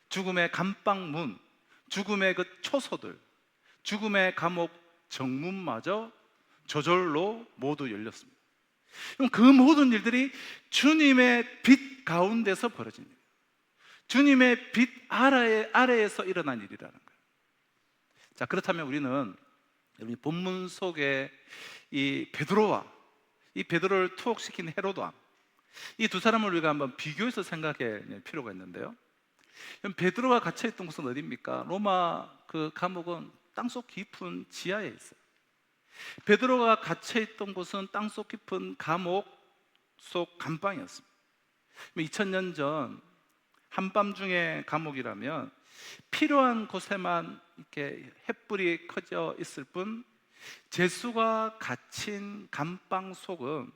죽음의 감방문, 죽음의 그 초소들, 죽음의 감옥 정문마저 저절로 모두 열렸습니다. 그 모든 일들이 주님의 빛 가운데서 벌어진 일이에요. 주님의 빛 아래에서 일어난 일이라는 거예요. 자, 그렇다면 우리는 여러분 본문 속에 이 베드로와 이 베드로를 투옥시킨 헤롯 왕, 이 두 사람을 우리가 한번 비교해서 생각할 필요가 있는데요. 베드로가 갇혀있던 곳은 어디입니까? 로마 그 감옥은 땅속 깊은 지하에 있어요. 베드로가 갇혀있던 곳은 땅속 깊은 감옥 속 감방이었습니다. 2000년 전 한밤중의 감옥이라면 필요한 곳에만 이렇게 횃불이 커져 있을 뿐 죄수가 갇힌 감방 속은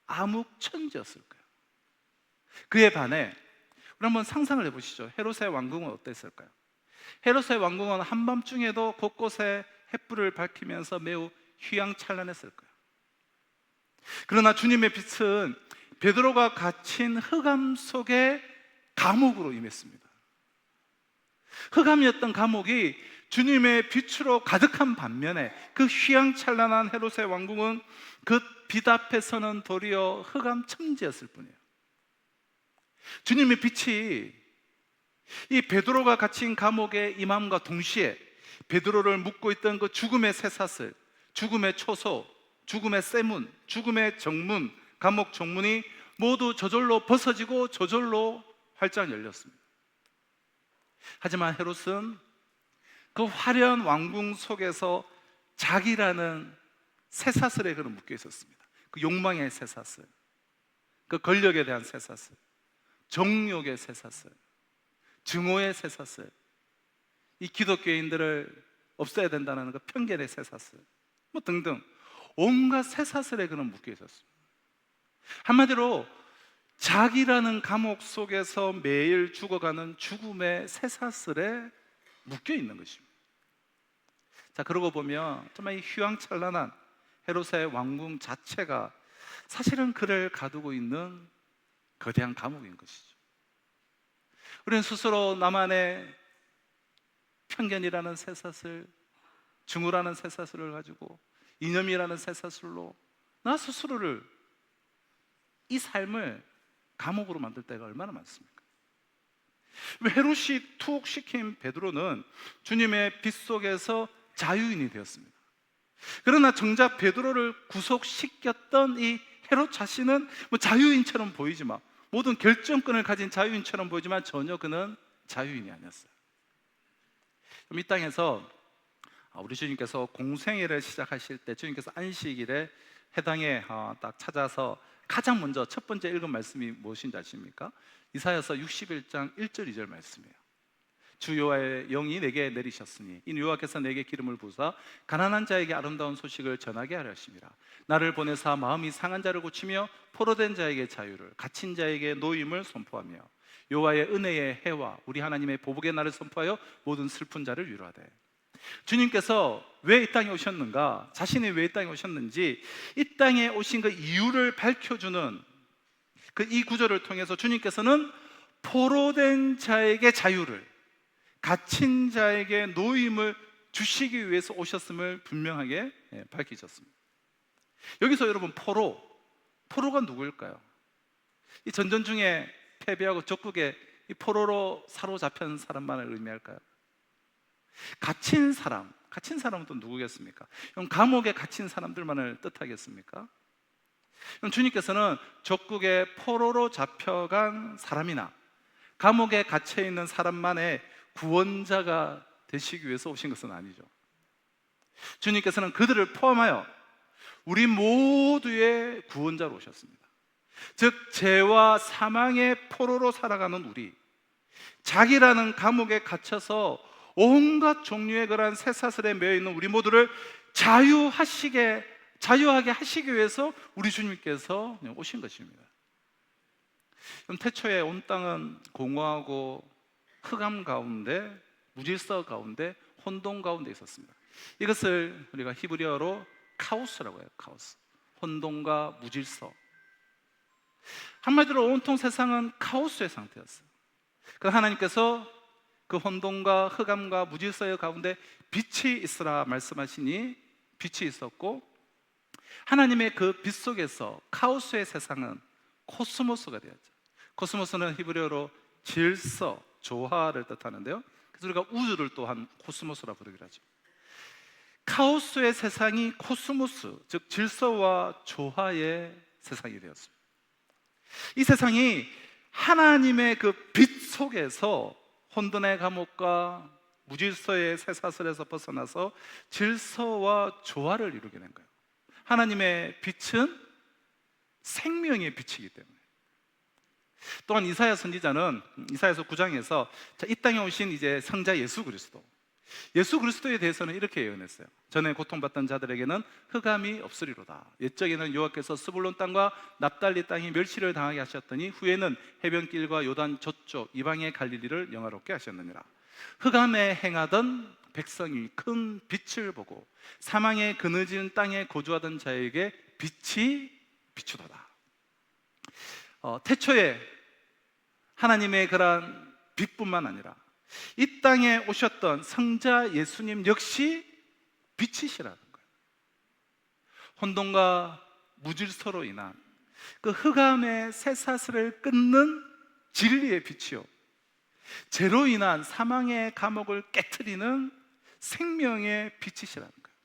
암흑천지였을 거예요. 그에 반해 우리 한번 상상을 해보시죠. 헤롯의 왕궁은 어땠을까요? 헤롯의 왕궁은 한밤중에도 곳곳에 횃불을 밝히면서 매우 휘황찬란했을 거예요. 그러나 주님의 빛은 베드로가 갇힌 흑암 속에 감옥으로 임했습니다. 흑암이었던 감옥이 주님의 빛으로 가득한 반면에 그 휘황찬란한 헤롯의 왕궁은 그 빛 앞에서는 도리어 흑암 천지였을 뿐이에요. 주님의 빛이 이 베드로가 갇힌 감옥의 임함과 동시에 베드로를 묶고 있던 그 죽음의 쇠사슬, 죽음의 초소, 죽음의 쇠문, 죽음의 정문, 감옥 정문이 모두 저절로 벗어지고 저절로 활짝 열렸습니다. 하지만 헤롯은 그 화려한 왕궁 속에서 자기라는 쇠사슬에 그는 묶여 있었습니다. 그 욕망의 쇠사슬, 그 권력에 대한 쇠사슬, 정욕의 쇠사슬, 증오의 쇠사슬, 이 기독교인들을 없애야 된다는 그 편견의 쇠사슬, 뭐 등등 온갖 쇠사슬에 그는 묶여 있었습니다. 한마디로 자기라는 감옥 속에서 매일 죽어가는 죽음의 쇠사슬에 묶여 있는 것입니다. 자, 그러고 보면 정말 이 휘황찬란한 헤롯의 왕궁 자체가 사실은 그를 가두고 있는 거대한 감옥인 것이죠. 우리는 스스로 나만의 편견이라는 쇠사슬, 증오라는 쇠사슬을 가지고 이념이라는 쇠사슬로 나 스스로를, 이 삶을 감옥으로 만들 때가 얼마나 많습니까? 헤롯이 투옥시킨 베드로는 주님의 빛 속에서 자유인이 되었습니다. 그러나 정작 베드로를 구속시켰던 이 헤롯 자신은 뭐 자유인처럼 보이지만, 모든 결정권을 가진 자유인처럼 보이지만 전혀 그는 자유인이 아니었어요. 이 땅에서 우리 주님께서 공생애를 시작하실 때 주님께서 안식일에 해당에 딱 찾아서 가장 먼저 첫 번째 읽은 말씀이 무엇인지 아십니까? 이사야서 61장 1절 2절 말씀이에요. 주 여호와의 영이 내게 내리셨으니 이는 여호와께서 내게 기름을 부으사 가난한 자에게 아름다운 소식을 전하게 하려 하심이라. 나를 보내사 마음이 상한 자를 고치며 포로된 자에게 자유를, 갇힌 자에게 노임을 선포하며 여호와의 은혜의 해와 우리 하나님의 보복의 날을 선포하여 모든 슬픈 자를 위로하되. 주님께서 왜 이 땅에 오셨는가, 자신이 왜 이 땅에 오셨는지 이 땅에 오신 그 이유를 밝혀주는 이 구절을 통해서 주님께서는 포로된 자에게 자유를, 갇힌 자에게 노임을 주시기 위해서 오셨음을 분명하게 밝히셨습니다. 여기서 여러분, 포로가 누구일까요? 이 전전 중에 패배하고 적국에 이 포로로 사로잡힌 사람만을 의미할까요? 갇힌 사람은 또 누구겠습니까? 그럼 감옥에 갇힌 사람들만을 뜻하겠습니까? 그럼 주님께서는 적국의 포로로 잡혀간 사람이나 감옥에 갇혀 있는 사람만의 구원자가 되시기 위해서 오신 것은 아니죠. 주님께서는 그들을 포함하여 우리 모두의 구원자로 오셨습니다. 즉 죄와 사망의 포로로 살아가는 우리, 자기라는 감옥에 갇혀서 온갖 종류의 그러한 쇠사슬에 매여 있는 우리 모두를 자유하게 하시기 위해서 우리 주님께서 오신 것입니다. 그럼 태초에 온 땅은 공허하고 흑암 가운데, 무질서 가운데, 혼돈 가운데 있었습니다. 이것을 우리가 히브리어로 카오스라고 해요. 카오스, 혼돈과 무질서. 한마디로 온통 세상은 카오스의 상태였어요. 그래서 하나님께서 그 혼돈과 흑암과 무질서의 가운데 빛이 있으라 말씀하시니 빛이 있었고, 하나님의 그 빛 속에서 카오스의 세상은 코스모스가 되었죠. 코스모스는 히브리어로 질서, 조화를 뜻하는데요, 그래서 우리가 우주를 또한 코스모스라 부르기로 하죠. 카오스의 세상이 코스모스, 즉 질서와 조화의 세상이 되었습니다. 이 세상이 하나님의 그 빛 속에서 혼돈의 감옥과 무질서의 쇠사슬에서 벗어나서 질서와 조화를 이루게 된 거예요. 하나님의 빛은 생명의 빛이기 때문에. 또한 이사야 선지자는 이사야서 9장에서 이 땅에 오신 이제 성자 예수 그리스도에 대해서는 이렇게 예언했어요. 전에 고통받던 자들에게는 흑암이 없으리로다. 옛적에는 여호와께서 스불론 땅과 납달리 땅이 멸시를 당하게 하셨더니 후에는 해변길과 요단 저쪽 이방의 갈릴리를 영화롭게 하셨느니라. 흑암에 행하던 백성이 큰 빛을 보고 사망의 그늘진 땅에 거주하던 자에게 빛이 비추도다. 태초에 하나님의 그러한 빛뿐만 아니라 이 땅에 오셨던 성자 예수님 역시 빛이시라는 거예요. 혼돈과 무질서로 인한 그 흑암의 쇠사슬을 끊는 진리의 빛이요, 죄로 인한 사망의 감옥을 깨트리는 생명의 빛이시라는 거예요.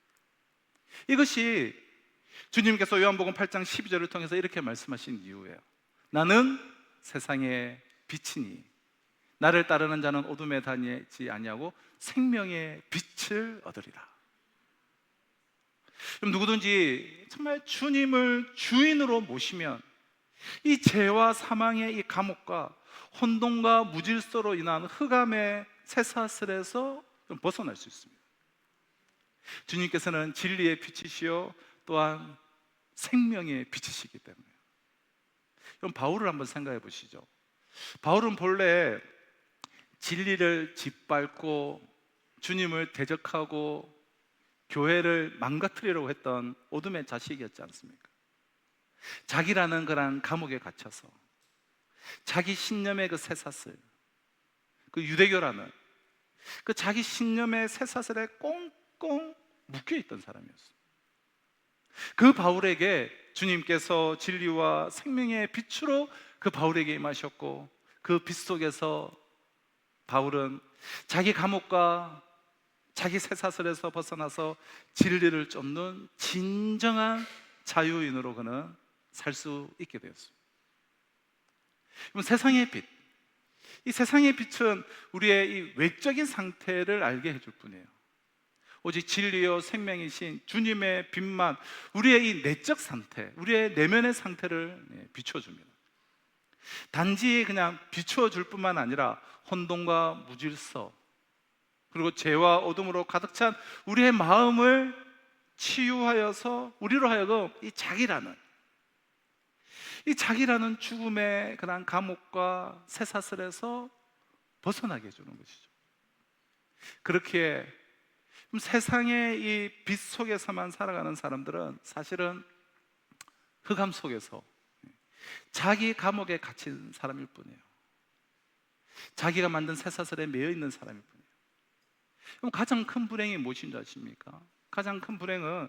이것이 주님께서 요한복음 8장 12절을 통해서 이렇게 말씀하신 이유예요. 나는 세상의 빛이니 나를 따르는 자는 어둠에 다니지 아니하고 생명의 빛을 얻으리라. 그럼 누구든지 정말 주님을 주인으로 모시면 이 죄와 사망의 이 감옥과 혼돈과 무질서로 인한 흑암의 쇠사슬에서 좀 벗어날 수 있습니다. 주님께서는 진리의 빛이시요 또한 생명의 빛이시기 때문에. 그럼 바울을 한번 생각해 보시죠. 바울은 본래 진리를 짓밟고 주님을 대적하고 교회를 망가뜨리려고 했던 어둠의 자식이었지 않습니까? 자기라는 그런 감옥에 갇혀서 자기 신념의 그 쇠사슬, 그 유대교라는 그 자기 신념의 쇠사슬에 꽁꽁 묶여있던 사람이었어요. 그 바울에게 주님께서 진리와 생명의 빛으로 그 바울에게 임하셨고, 그 빛 속에서 바울은 자기 감옥과 자기 쇠사슬에서 벗어나서 진리를 쫓는 진정한 자유인으로 그는 살 수 있게 되었습니다. 세상의 빛, 이 세상의 빛은 우리의 이 외적인 상태를 알게 해줄 뿐이에요. 오직 진리요 생명이신 주님의 빛만 우리의 이 내적 상태, 우리의 내면의 상태를 비춰줍니다. 단지 그냥 비추어줄 뿐만 아니라 혼돈과 무질서, 그리고 죄와 어둠으로 가득 찬 우리의 마음을 치유하여서 우리로 하여금 이 자기라는 죽음의 그런 감옥과 쇠사슬에서 벗어나게 해주는 것이죠. 그렇게 세상의 이 빛 속에서만 살아가는 사람들은 사실은 흑암 속에서 자기 감옥에 갇힌 사람일 뿐이에요. 자기가 만든 쇠사슬에 매여 있는 사람일 뿐이에요. 그럼 가장 큰 불행이 무엇인 줄 아십니까? 가장 큰 불행은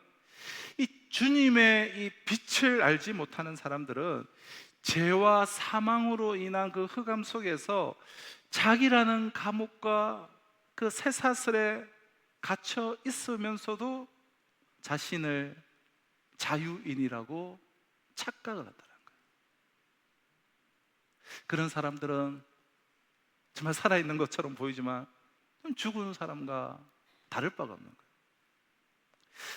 이 주님의 이 빛을 알지 못하는 사람들은 죄와 사망으로 인한 그 흑암 속에서 자기라는 감옥과 그 쇠사슬에 갇혀 있으면서도 자신을 자유인이라고 착각을 한다는 거예요. 그런 사람들은 정말 살아있는 것처럼 보이지만 좀 죽은 사람과 다를 바가 없는 거예요.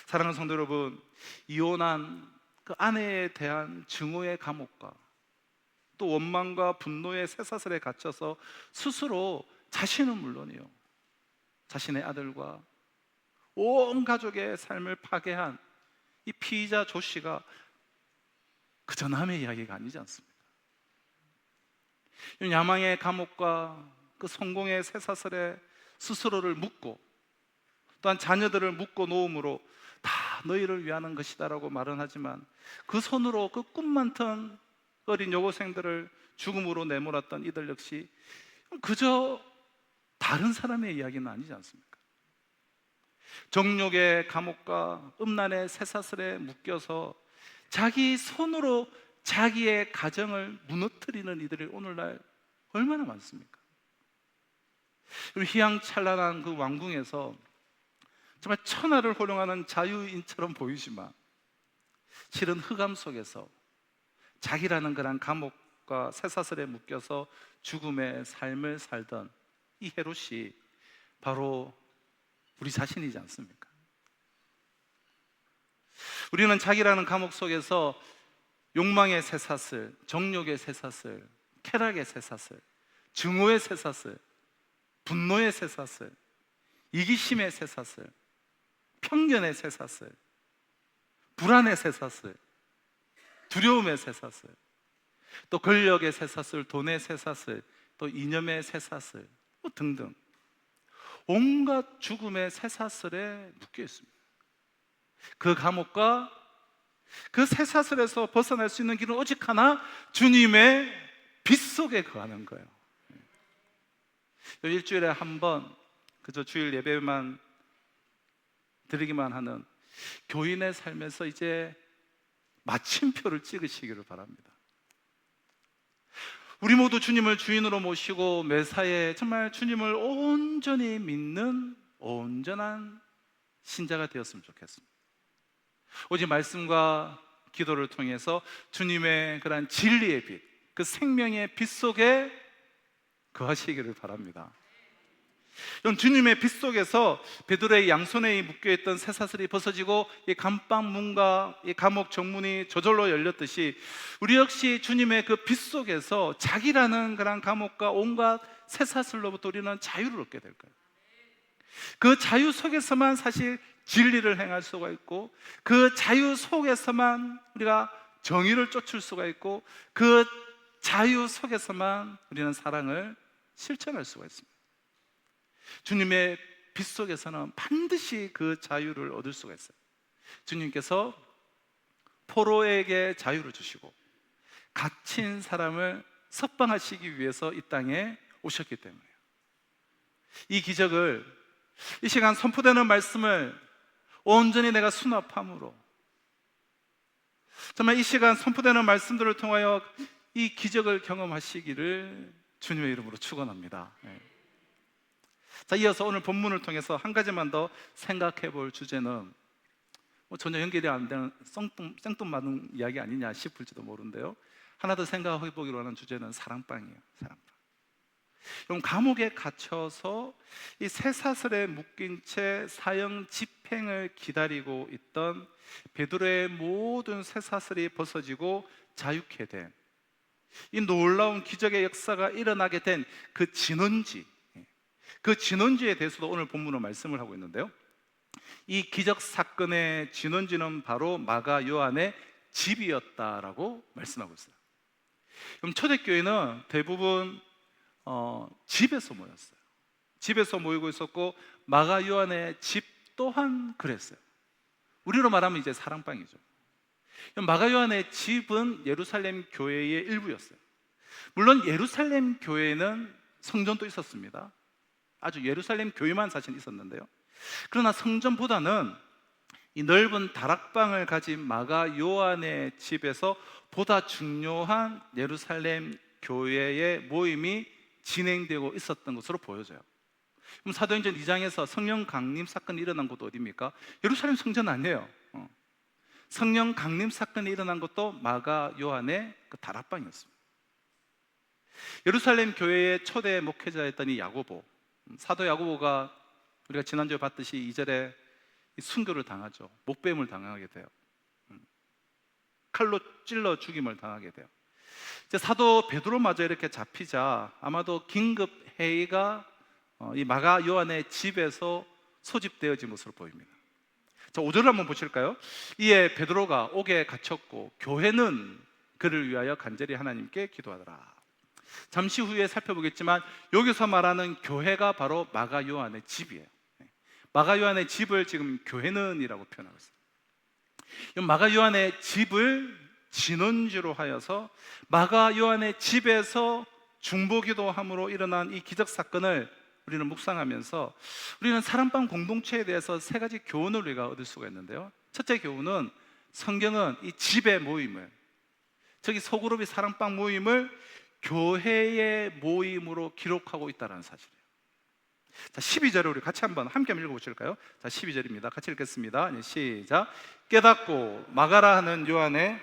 사랑하는 성도 여러분, 이혼한 그 아내에 대한 증오의 감옥과 또 원망과 분노의 쇠사슬에 갇혀서 스스로 자신은 물론이요, 자신의 아들과 온 가족의 삶을 파괴한 이 피의자 조 씨가 그저 남의 이야기가 아니지 않습니까? 야망의 감옥과 그 성공의 쇠사슬에 스스로를 묶고 또한 자녀들을 묶어 놓음으로 다 너희를 위하는 것이다라고 말은 하지만 그 손으로 그 꿈 많던 어린 여고생들을 죽음으로 내몰았던 이들 역시 그저 다른 사람의 이야기는 아니지 않습니까? 정욕의 감옥과 음란의 쇠사슬에 묶여서 자기 손으로 자기의 가정을 무너뜨리는 이들이 오늘날 얼마나 많습니까? 그리고 희양찬란한 그 왕궁에서 정말 천하를 호령하는 자유인처럼 보이지만 실은 흑암 속에서 자기라는 그런 감옥과 쇠사슬에 묶여서 죽음의 삶을 살던 이 헤롯이 바로 우리 자신이지 않습니까? 우리는 자기라는 감옥 속에서 욕망의 쇠사슬, 정욕의 쇠사슬, 쾌락의 쇠사슬, 증오의 쇠사슬, 분노의 쇠사슬, 이기심의 쇠사슬, 편견의 쇠사슬, 불안의 쇠사슬, 두려움의 쇠사슬, 또 권력의 쇠사슬, 돈의 쇠사슬, 또 이념의 쇠사슬 등등 온갖 죽음의 쇠사슬에 묶여 있습니다. 그 감옥과 그 쇠사슬에서 벗어날 수 있는 길은 오직 하나, 주님의 빛 속에 거하는 거예요. 일주일에 한 번 그저 주일 예배만 드리기만 하는 교인의 삶에서 이제 마침표를 찍으시기를 바랍니다. 우리 모두 주님을 주인으로 모시고 매사에 정말 주님을 온전히 믿는 온전한 신자가 되었으면 좋겠습니다. 오직 말씀과 기도를 통해서 주님의 그런 진리의 빛, 그 생명의 빛 속에 거하시기를 바랍니다. 여러분, 주님의 빛 속에서 베드로의 양손에 묶여있던 쇠사슬이 벗어지고 이 감방 문과 이 감옥 정문이 저절로 열렸듯이 우리 역시 주님의 그 빛 속에서 자기라는 그런 감옥과 온갖 쇠사슬로부터 우리는 자유를 얻게 될 거예요. 그 자유 속에서만 사실 진리를 행할 수가 있고, 그 자유 속에서만 우리가 정의를 쫓을 수가 있고, 그 자유 속에서만 우리는 사랑을 실천할 수가 있습니다. 주님의 빛 속에서는 반드시 그 자유를 얻을 수가 있어요. 주님께서 포로에게 자유를 주시고 갇힌 사람을 석방하시기 위해서 이 땅에 오셨기 때문이에요. 이 기적을, 이 시간 선포되는 말씀을 온전히 내가 수납함으로, 정말 이 시간 선포되는 말씀들을 통하여 이 기적을 경험하시기를 주님의 이름으로 축원합니다. 자, 이어서 오늘 본문을 통해서 한 가지만 더 생각해 볼 주제는, 전혀 연결이 안 되는 생뚱맞은 이야기 아니냐 싶을지도 모르는데요, 하나 더 생각해 보기로 하는 주제는 사랑방이에요. 사랑방. 그럼 감옥에 갇혀서 이 쇠사슬에 묶인 채 사형 집행을 기다리고 있던 베드로의 모든 쇠사슬이 벗어지고 자유케 된 이 놀라운 기적의 역사가 일어나게 된 그 진원지, 그 진원지에 대해서도 오늘 본문으로 말씀을 하고 있는데요, 이 기적 사건의 진원지는 바로 마가 요한의 집이었다라고 말씀하고 있어요. 그럼 초대교회는 대부분 집에서 모였어요. 집에서 모이고 있었고, 마가 요한의 집 또한 그랬어요. 우리로 말하면 이제 사랑방이죠. 마가 요한의 집은 예루살렘 교회의 일부였어요. 물론 예루살렘 교회는 성전도 있었습니다. 아주 예루살렘 교회만 사실 있었는데요, 그러나 성전보다는 이 넓은 다락방을 가진 마가 요한의 집에서 보다 중요한 예루살렘 교회의 모임이 진행되고 있었던 것으로 보여져요. 그럼 사도행전 2장에서 성령 강림 사건이 일어난 곳도 어디입니까? 예루살렘 성전 아니에요. 성령 강림 사건이 일어난 것도 마가 요한의 그 다락방이었습니다. 예루살렘 교회의 초대 목회자였던 이 야고보, 사도 야고보가 우리가 지난주에 봤듯이 2절에 순교를 당하죠. 목뱀을 당하게 돼요. 칼로 찔러 죽임을 당하게 돼요. 이제 사도 베드로마저 이렇게 잡히자 아마도 긴급 회의가 이 마가 요한의 집에서 소집되어진 것으로 보입니다. 자, 5절을 한번 보실까요? 이에 베드로가 옥에 갇혔고 교회는 그를 위하여 간절히 하나님께 기도하더라. 잠시 후에 살펴보겠지만 여기서 말하는 교회가 바로 마가 요한의 집이에요. 마가 요한의 집을 지금 교회는이라고 표현하고 있어요. 마가 요한의 집을 진원지로 하여서 마가 요한의 집에서 중보기도함으로 일어난 이 기적 사건을 우리는 묵상하면서 우리는 사랑방 공동체에 대해서 세 가지 교훈을 우리가 얻을 수가 있는데요, 첫째 교훈은 성경은 이 집의 모임을, 저기 소그룹이 사랑방 모임을 교회의 모임으로 기록하고 있다는 사실이에요. 자, 12절을 우리 같이 한번 함께 읽어보실까요? 자, 12절입니다. 같이 읽겠습니다. 시작. 깨닫고 마가라 하는 요한의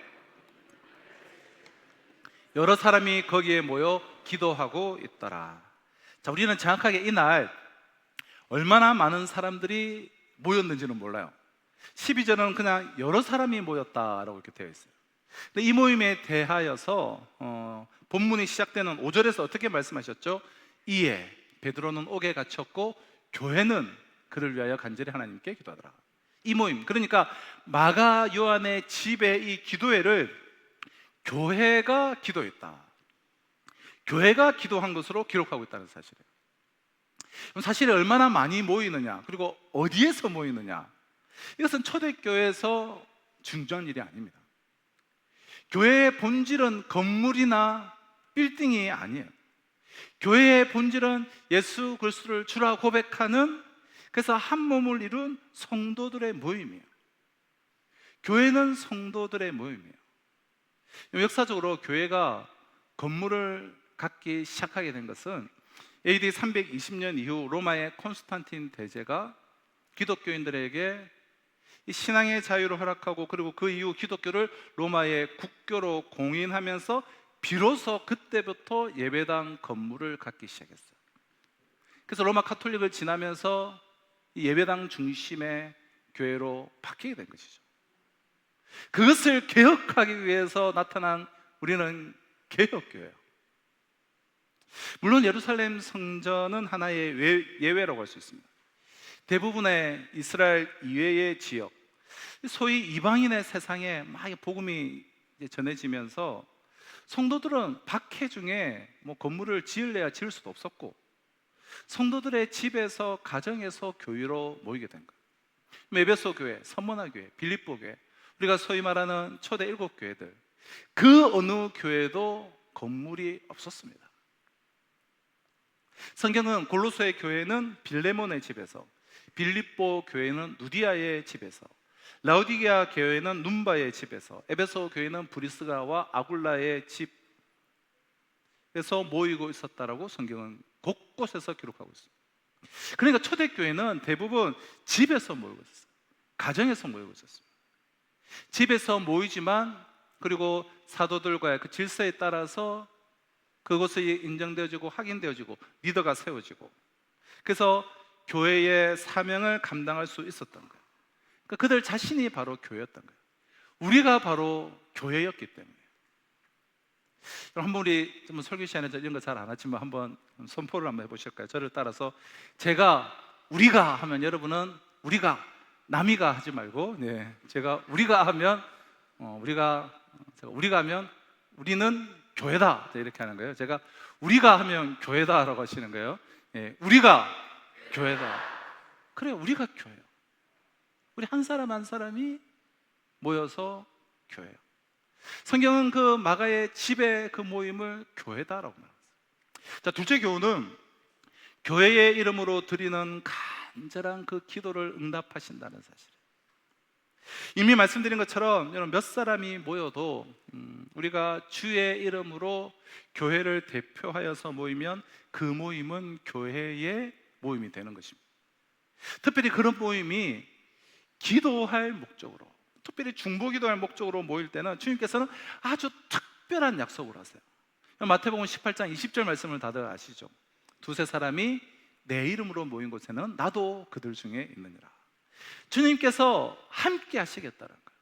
여러 사람이 거기에 모여 기도하고 있더라. 자, 우리는 정확하게 이날 얼마나 많은 사람들이 모였는지는 몰라요. 12절은 그냥 여러 사람이 모였다라고 이렇게 되어 있어요. 근데 이 모임에 대하여서 본문이 시작되는 5절에서 어떻게 말씀하셨죠? 이에 베드로는 옥에 갇혔고 교회는 그를 위하여 간절히 하나님께 기도하더라. 이 모임, 그러니까 마가 요한의 집의 이 기도회를 교회가 기도했다, 교회가 기도한 것으로 기록하고 있다는 사실이에요. 그럼 사실 얼마나 많이 모이느냐, 그리고 어디에서 모이느냐, 이것은 초대교회에서 중요한 일이 아닙니다. 교회의 본질은 건물이나 빌딩이 아니에요. 교회의 본질은 예수 그리스도를 주라 고백하는, 그래서 한 몸을 이룬 성도들의 모임이에요. 교회는 성도들의 모임이에요. 역사적으로 교회가 건물을 갖기 시작하게 된 것은 AD 320년 이후 로마의 콘스탄틴 대제가 기독교인들에게 이 신앙의 자유를 허락하고, 그리고 그 이후 기독교를 로마의 국교로 공인하면서 비로소 그때부터 예배당 건물을 갖기 시작했어요. 그래서 로마 카톨릭을 지나면서 이 예배당 중심의 교회로 바뀌게 된 것이죠. 그것을 개혁하기 위해서 나타난 우리는 개혁교회예요. 물론 예루살렘 성전은 하나의 예외라고 할 수 있습니다. 대부분의 이스라엘 이외의 지역, 소위 이방인의 세상에 막 복음이 전해지면서 성도들은 박해 중에 건물을 지을래야 지을 수도 없었고, 성도들의 집에서, 가정에서 교회로 모이게 된 거예요. 에베소 교회, 서머나 교회, 빌립보 교회, 우리가 소위 말하는 초대 7교회들, 그 어느 교회도 건물이 없었습니다. 성경은 골로새 교회는 빌레몬의 집에서, 빌립보 교회는 누디아의 집에서, 라우디게아 교회는 num바의 집에서, 에베소 교회는 브리스가와 아굴라의 집에서 모이고 있었다라고 성경은 곳곳에서 기록하고 있습니다. 그러니까 초대교회는 대부분 집에서 모이고 있었어요. 가정에서 모이고 있었습니다. 집에서 모이지만, 그리고 사도들과의 그 질서에 따라서 그것이 인정되어지고 확인되어지고 리더가 세워지고, 그래서 교회의 사명을 감당할 수 있었던 거예요. 그러니까 그들 자신이 바로 교회였던 거예요. 우리가 바로 교회였기 때문에. 한번 우리 설교 시간에 이런 거 잘 안 하지만 한번 선포를 한번 해보실까요? 저를 따라서 우리가 하면 여러분은 우리가 남이가 하지 말고, 제가 우리가 하면 우리가 하면 우리는 교회다, 이렇게 하는 거예요. 제가 우리가 하면 교회다라고 하시는 거예요. 우리가 교회다. 그래요, 우리가 교회예요. 우리 한 사람 한 사람이 모여서 교회예요. 성경은 그 마가의 집의 그 모임을 교회다라고 말합니다. 자, 둘째 교훈은 교회의 이름으로 드리는 간절한 그 기도를 응답하신다는 사실. 이미 말씀드린 것처럼 여러분, 몇 사람이 모여도 우리가 주의 이름으로 교회를 대표하여서 모이면 그 모임은 교회의 모임이 되는 것입니다. 특별히 그런 모임이 기도할 목적으로, 특별히 중보기도할 목적으로 모일 때는 주님께서는 아주 특별한 약속을 하세요. 마태복음 18장 20절 말씀을 다들 아시죠? 두세 사람이 내 이름으로 모인 곳에는 나도 그들 중에 있느니라. 주님께서 함께 하시겠다는 거예요.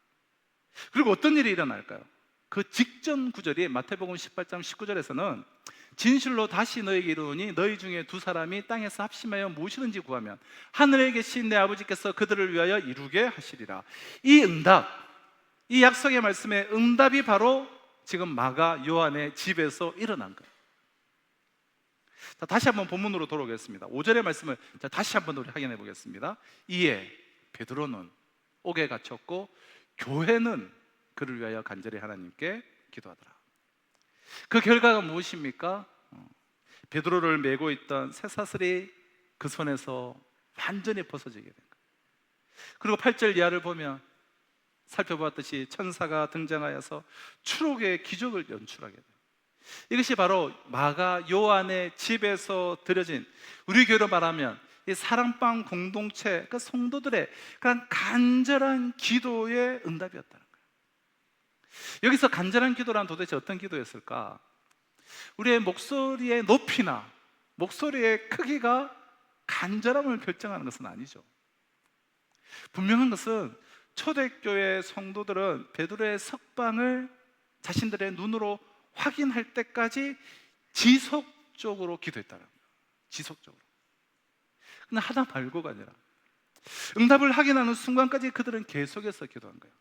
그리고 어떤 일이 일어날까요? 그 직전 구절이 마태복음 18장 19절에서는 진실로 다시 너에게 이르노니 너희 중에 두 사람이 땅에서 합심하여 무엇이든지 구하면 하늘에 계신 내 아버지께서 그들을 위하여 이루게 하시리라. 이 응답, 이 약속의 말씀의 응답이 바로 지금 마가 요한의 집에서 일어난 거예요. 자, 다시 한번 본문으로 돌아오겠습니다. 5절의 말씀을 다시 한번 우리 확인해 보겠습니다. 이에 베드로는 옥에 갇혔고 교회는 그를 위하여 간절히 하나님께 기도하더라. 그 결과가 무엇입니까? 베드로를 메고 있던 쇠사슬이 그 손에서 완전히 벗어지게 된 거예요. 그리고 8절 이하를 보면 살펴보았듯이 천사가 등장하여서 추록의 기적을 연출하게 돼요. 이것이 바로 마가 요한의 집에서 드려진, 우리 교회로 말하면 이 사랑방 공동체, 그 성도들의 그런 간절한 기도의 응답이었다는 거예요. 여기서 간절한 기도란 도대체 어떤 기도였을까? 우리의 목소리의 높이나 목소리의 크기가 간절함을 결정하는 것은 아니죠. 분명한 것은 초대교회 성도들은 베드로의 석방을 자신들의 눈으로 확인할 때까지 지속적으로 기도했다는 거예요. 지속적으로. 근데 하다 말고가 아니라 응답을 확인하는 순간까지 그들은 계속해서 기도한 거예요.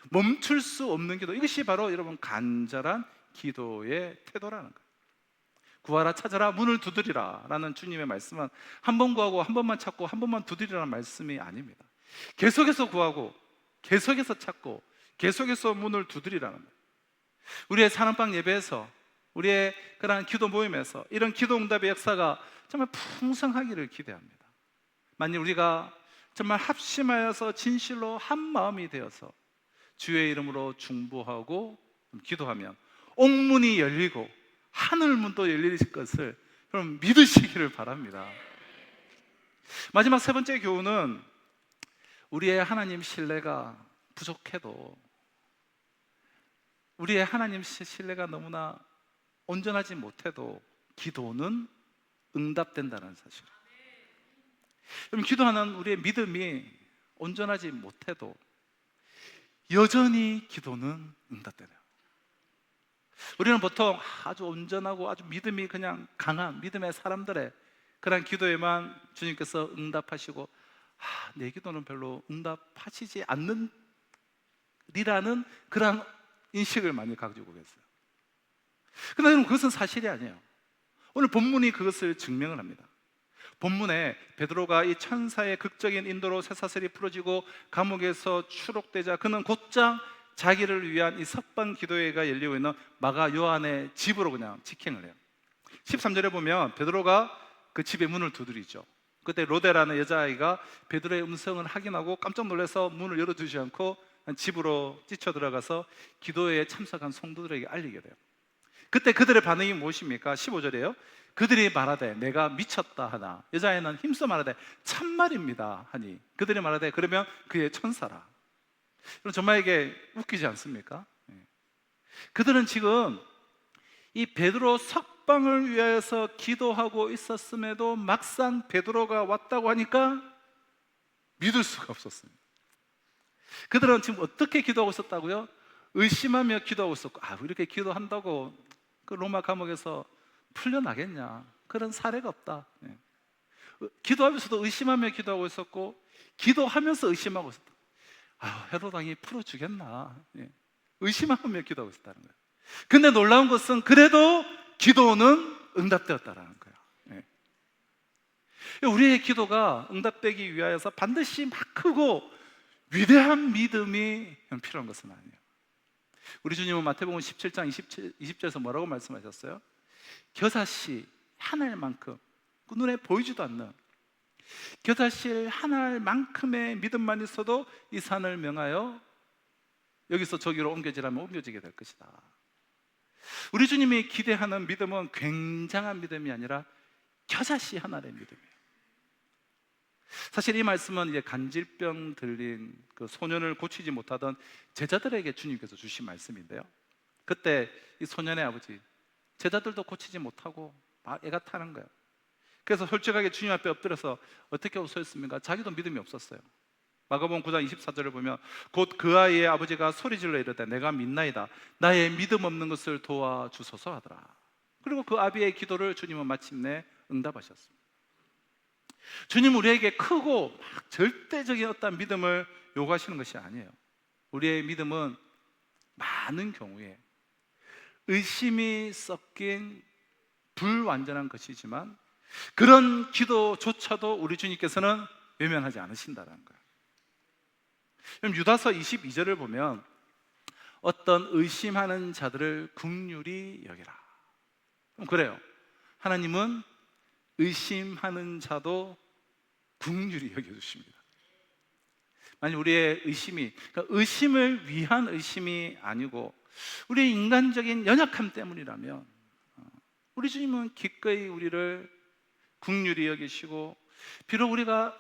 멈출 수 없는 기도. 이것이 바로 여러분 간절한 기도의 태도라는 거예요. 구하라, 찾아라, 문을 두드리라 라는 주님의 말씀은 한 번 구하고 한 번만 찾고 한 번만 두드리라는 말씀이 아닙니다. 계속해서 구하고 계속해서 찾고 계속해서 문을 두드리라는 거예요. 우리의 사랑방 예배에서, 우리의 그러한 기도 모임에서 이런 기도 응답의 역사가 정말 풍성하기를 기대합니다. 만일 우리가 정말 합심하여서 진실로 한 마음이 되어서 주의 이름으로 중보하고 기도하면 옥문이 열리고 하늘문도 열릴 것을 여러분 믿으시기를 바랍니다. 마지막 세 번째 교훈은 우리의 하나님 신뢰가 부족해도, 우리의 하나님 신뢰가 너무나 온전하지 못해도 기도는 응답된다는 사실. 여러분, 기도하는 우리의 믿음이 온전하지 못해도 여전히 기도는 응답되네요. 우리는 보통 아주 온전하고 아주 믿음이 그냥 강한 믿음의 사람들의 그런 기도에만 주님께서 응답하시고, 내 기도는 별로 응답하시지 않는리라는 그런 인식을 많이 가지고 계세요. 그러나 여러분, 그것은 사실이 아니에요. 오늘 본문이 그것을 증명을 합니다. 본문에 베드로가 이 천사의 극적인 인도로 쇠사슬이 풀어지고 감옥에서 추록되자 그는 곧장 자기를 위한 이 석방 기도회가 열리고 있는 마가 요한의 집으로 그냥 직행을 해요. 13절에 보면 베드로가 그 집의 문을 두드리죠. 그때 로데라는 여자아이가 베드로의 음성을 확인하고 깜짝 놀라서 문을 열어주지 않고 집으로 뛰쳐 들어가서 기도회에 참석한 성도들에게 알리게 돼요. 그때 그들의 반응이 무엇입니까? 15절이에요. 그들이 말하되 내가 미쳤다 하나, 여자애는 힘써 말하되 참말입니다 하니, 그들이 말하되 그러면 그의 천사라. 그럼 정말 이게 웃기지 않습니까? 그들은 지금 이 베드로 석방을 위해서 기도하고 있었음에도 막상 베드로가 왔다고 하니까 믿을 수가 없었습니다. 그들은 지금 어떻게 기도하고 있었다고요? 의심하며 기도하고 있었고, 이렇게 기도한다고 그 로마 감옥에서 풀려나겠냐? 그런 사례가 없다. 기도하면서도 의심하며 기도하고 있었고, 기도하면서 의심하고 있었다. 헤롯 왕이 풀어주겠나? 의심하며 기도하고 있었다는 거예요. 근데 놀라운 것은 그래도 기도는 응답되었다라는 거예요. 우리의 기도가 응답되기 위하여서 반드시 막 크고 위대한 믿음이 필요한 것은 아니에요. 우리 주님은 마태복음 17장 20절에서 뭐라고 말씀하셨어요? 겨자씨 하나만큼, 그 눈에 보이지도 않는 겨자씨 하나만큼의 믿음만 있어도 이 산을 명하여 여기서 저기로 옮겨지라면 옮겨지게 될 것이다. 우리 주님이 기대하는 믿음은 굉장한 믿음이 아니라 겨자씨 하나의 믿음이에요. 사실 이 말씀은 이제 간질병 들린 그 소년을 고치지 못하던 제자들에게 주님께서 주신 말씀인데요, 그때 이 소년의 아버지, 제자들도 고치지 못하고 막 애가 타는 거예요. 그래서 솔직하게 주님 앞에 엎드려서 어떻게 웃었습니까? 자기도 믿음이 없었어요. 마가복음 9장 24절을 보면 곧 그 아이의 아버지가 소리질러 이르되 내가 믿나이다, 나의 믿음 없는 것을 도와주소서 하더라. 그리고 그 아비의 기도를 주님은 마침내 응답하셨습니다. 주님은 우리에게 크고 막 절대적인 어떤 믿음을 요구하시는 것이 아니에요. 우리의 믿음은 많은 경우에 의심이 섞인 불완전한 것이지만 그런 기도조차도 우리 주님께서는 외면하지 않으신다는 거예요. 그럼 유다서 22절을 보면 어떤 의심하는 자들을 긍휼히 여기라. 그럼 그래요, 하나님은 의심하는 자도 긍휼히 여겨주십니다. 만약 우리의 의심이, 그러니까 의심을 위한 의심이 아니고 우리의 인간적인 연약함 때문이라면 우리 주님은 기꺼이 우리를 긍휼히 여기시고, 비록 우리가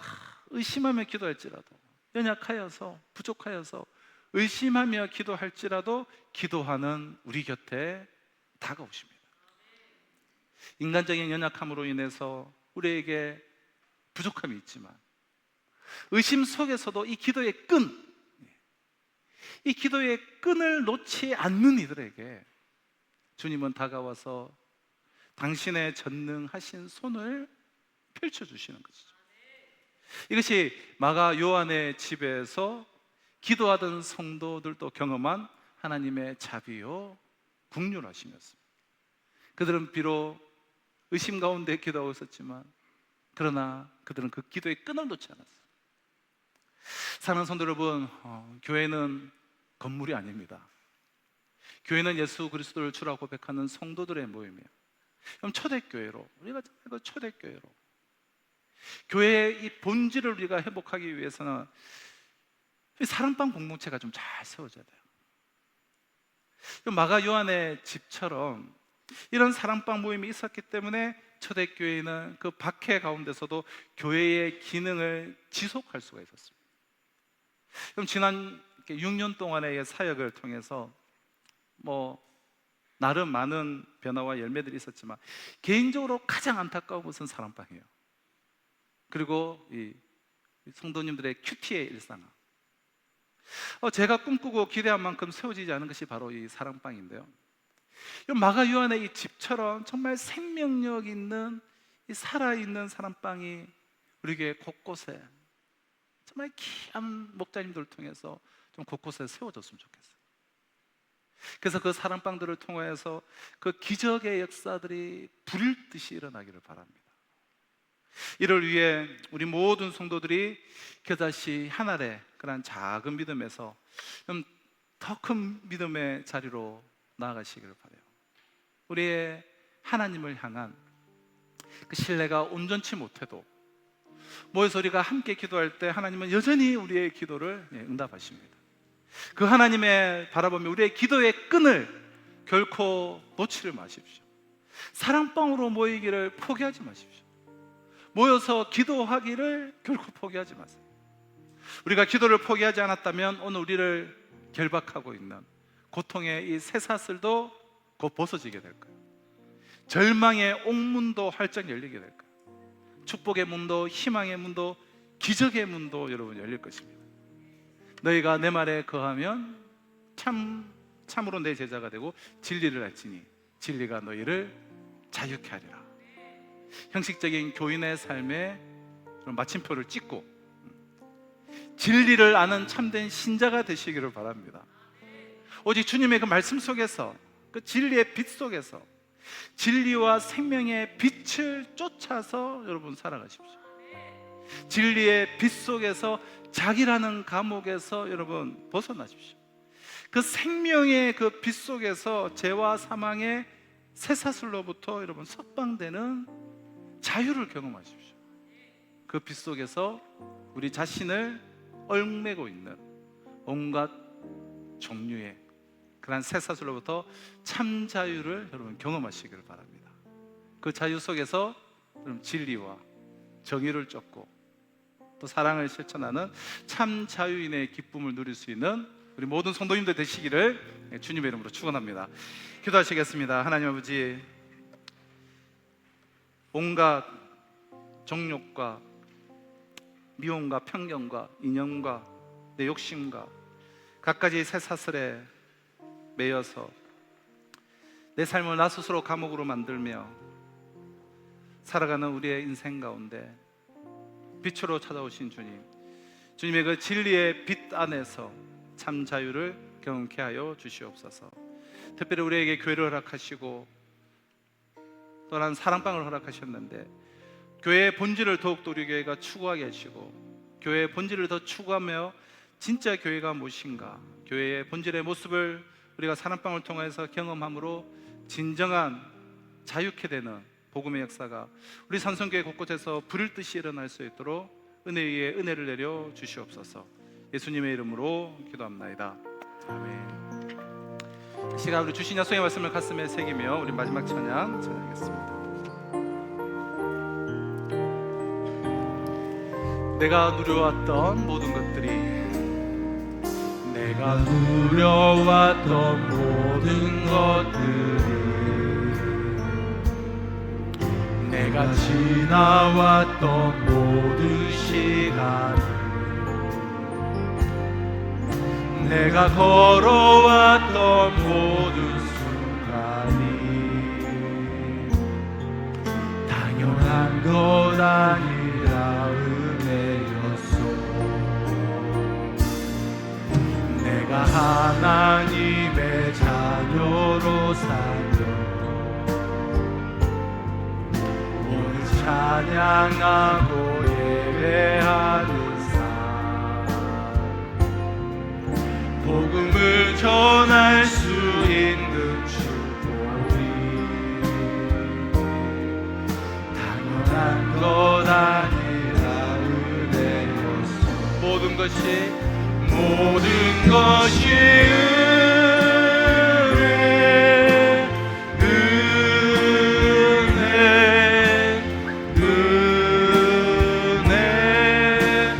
의심하며 기도할지라도, 연약하여서 부족하여서 의심하며 기도할지라도 기도하는 우리 곁에 다가오십니다. 인간적인 연약함으로 인해서 우리에게 부족함이 있지만 의심 속에서도 이 기도의 끈을 놓지 않는 이들에게 주님은 다가와서 당신의 전능하신 손을 펼쳐주시는 것이죠. 이것이 마가 요한의 집에서 기도하던 성도들도 경험한 하나님의 자비요 긍휼하심이었습니다. 그들은 비록 의심 가운데 기도하고 있었지만 그러나 그들은 그 기도의 끈을 놓지 않았어요. 사랑하는 성도 여러분, 교회는 건물이 아닙니다. 교회는 예수 그리스도를 주라 고백하는 성도들의 모임이에요. 그럼 초대교회로, 우리가 초대교회로 교회의 이 본질을 우리가 회복하기 위해서는 사랑방 공동체가 좀 잘 세워져야 돼요. 마가 요한의 집처럼 이런 사랑방 모임이 있었기 때문에 초대교회는 그 박해 가운데서도 교회의 기능을 지속할 수가 있었습니다. 그럼 지난 6년 동안의 사역을 통해서 나름 많은 변화와 열매들이 있었지만 개인적으로 가장 안타까운 것은 사랑방이에요. 그리고 이 성도님들의 큐티의 일상화. 제가 꿈꾸고 기대한 만큼 세워지지 않은 것이 바로 이 사랑방인데요. 이 마가 요한의 이 집처럼 정말 생명력 있는 이 살아있는 사랑방이 우리 교회 곳곳에 정말 귀한 목자님들을 통해서 좀 곳곳에 세워졌으면 좋겠어요. 그래서 그 사랑방들을 통해서 그 기적의 역사들이 불일 듯이 일어나기를 바랍니다. 이를 위해 우리 모든 성도들이 그다시 하나의 그런 작은 믿음에서 좀 더 큰 믿음의 자리로 나아가시기를 바라요. 우리의 하나님을 향한 그 신뢰가 온전치 못해도 모여서 우리가 함께 기도할 때 하나님은 여전히 우리의 기도를 응답하십니다. 그 하나님의 바라보며 우리의 기도의 끈을 결코 놓지를 마십시오. 사랑방으로 모이기를 포기하지 마십시오. 모여서 기도하기를 결코 포기하지 마세요. 우리가 기도를 포기하지 않았다면 오늘 우리를 결박하고 있는 고통의 이 쇠사슬도 곧 벗어지게 될 거예요. 절망의 옥문도 활짝 열리게 될 거예요. 축복의 문도, 희망의 문도, 기적의 문도 여러분 열릴 것입니다. 너희가 내 말에 거하면 참으로 내 제자가 되고 진리를 알지니 진리가 너희를 자유케 하리라. 형식적인 교인의 삶에 마침표를 찍고 진리를 아는 참된 신자가 되시기를 바랍니다. 오직 주님의 그 말씀 속에서, 그 진리의 빛 속에서 진리와 생명의 빛을 쫓아서 여러분 살아가십시오. 진리의 빛 속에서 자기라는 감옥에서 여러분 벗어나십시오. 그 생명의 그 빛 속에서 죄와 사망의 쇠사슬로부터 여러분 석방되는 자유를 경험하십시오. 그 빛 속에서 우리 자신을 얽매고 있는 온갖 종류의 그런 쇠사슬로부터 참 자유를 여러분 경험하시기를 바랍니다. 그 자유 속에서 여러분 진리와 정의를 쫓고 또 사랑을 실천하는 참 자유인의 기쁨을 누릴 수 있는 우리 모든 성도님들 되시기를 주님의 이름으로 축원합니다. 기도하시겠습니다. 하나님 아버지, 온갖 정욕과 미움과 편견과 이념과 내 욕심과 갖가지 쇠사슬에 매여서 내 삶을 나 스스로 감옥으로 만들며 살아가는 우리의 인생 가운데 빛으로 찾아오신 주님, 주님의 그 진리의 빛 안에서 참 자유를 경험케 하여 주시옵소서. 특별히 우리에게 교회를 허락하시고 또한 사랑방을 허락하셨는데 교회의 본질을 더욱더 우리 교회가 추구하게 하시고 교회의 본질을 더 추구하며 진짜 교회가 무엇인가, 교회의 본질의 모습을 우리가 사랑방을 통해서 경험함으로 진정한 자유케 되는 복음의 역사가 우리 산성교회 곳곳에서 불을 듯이 일어날 수 있도록 은혜 위에 은혜를 내려 주시옵소서. 예수님의 이름으로 기도합나이다. 아멘. 이 시간 우리 주신 약속의 말씀을 가슴에 새기며 우리 마지막 찬양 찬양하겠습니다. 내가 누려왔던 모든 것들이, 내가 누려왔던 모든 것들이, 내가 지나왔던 모든 시간이, 내가 걸어왔던 모든 순간이 당연한 것 아니라 은혜였소. 내가 하나님의 자녀로 살며 오늘 찬양하고 예배하는 복음을 전할 수 있는 축복이 당연한 것 아니라 은혜였소. 모든 것이 은혜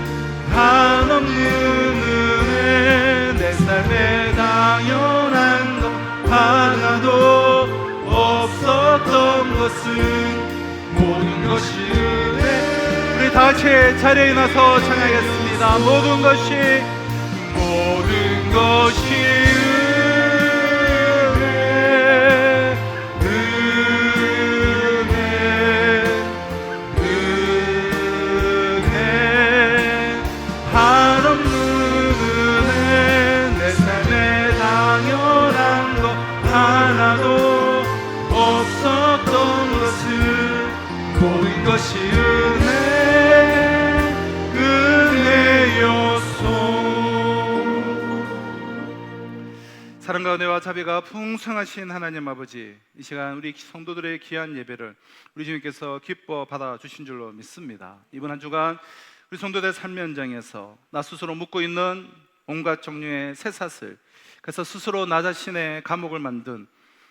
한없는 은혜, 내 삶에 당연한 것 하나도 없었던 것은 모든 것이 은혜. 우리 다 같이 자리에 일어나서 찬양하겠습니다. 모든 것이 한없는 은혜, 내 삶에 당연한 것 하나도 없었던 것을 모든 것이 은혜였소. 사랑과 은혜와 자비가 풍성하신 하나님 아버지, 이 시간 우리 성도들의 귀한 예배를 우리 주님께서 기뻐 받아주신 줄로 믿습니다. 이번 한 주간 우리 성도들 삶의 현장에서 나 스스로 묻고 있는 온갖 종류의 쇠사슬, 그래서 스스로 나 자신의 감옥을 만든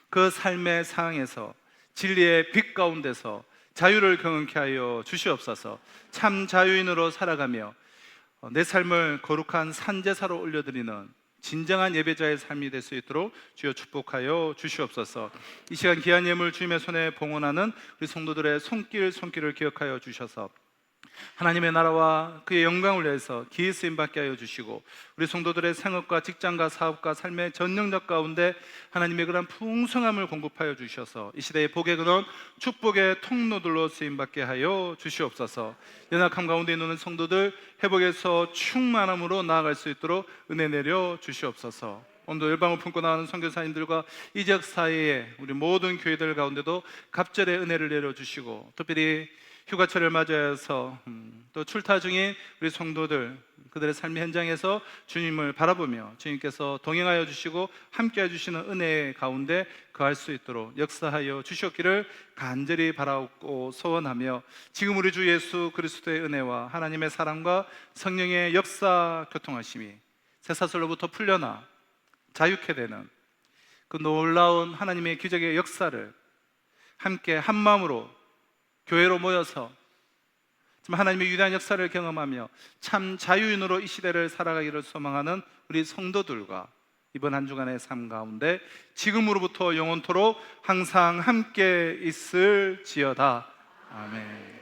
그 삶의 상황에서 진리의 빛 가운데서 자유를 경험케 하여 주시옵소서. 참 자유인으로 살아가며 내 삶을 거룩한 산제사로 올려드리는 진정한 예배자의 삶이 될 수 있도록 주여 축복하여 주시옵소서. 이 시간 귀한 예물 주님의 손에 봉헌하는 우리 성도들의 손길을 기억하여 주셔서 하나님의 나라와 그의 영광을 위해서 기회 쓰임 받게 하여 주시고, 우리 성도들의 생업과 직장과 사업과 삶의 전 영역 가운데 하나님의 그런 풍성함을 공급하여 주셔서 이 시대의 복의 근원, 축복의 통로들로 쓰임 받게 하여 주시옵소서. 연약함 가운데 있는 성도들 회복에서 충만함으로 나아갈 수 있도록 은혜 내려 주시옵소서. 오늘도 열방을 품고 나가는 선교사님들과 이 지역 사회에 우리 모든 교회들 가운데도 갑절의 은혜를 내려주시고, 특별히 휴가철을 맞이해서 또 출타 중인 우리 성도들, 그들의 삶의 현장에서 주님을 바라보며 주님께서 동행하여 주시고 함께해 주시는 은혜 가운데 거할 수 있도록 역사하여 주시옵기를 간절히 바라고 소원하며, 지금 우리 주 예수 그리스도의 은혜와 하나님의 사랑과 성령의 역사 교통하심이 쇠사슬로부터 풀려나 자유케 되는 그 놀라운 하나님의 기적의 역사를 함께 한 마음으로 교회로 모여서 하나님의 위대한 역사를 경험하며 참 자유인으로 이 시대를 살아가기를 소망하는 우리 성도들과 이번 한 주간의 삶 가운데 지금으로부터 영원토록 항상 함께 있을지어다. 아멘.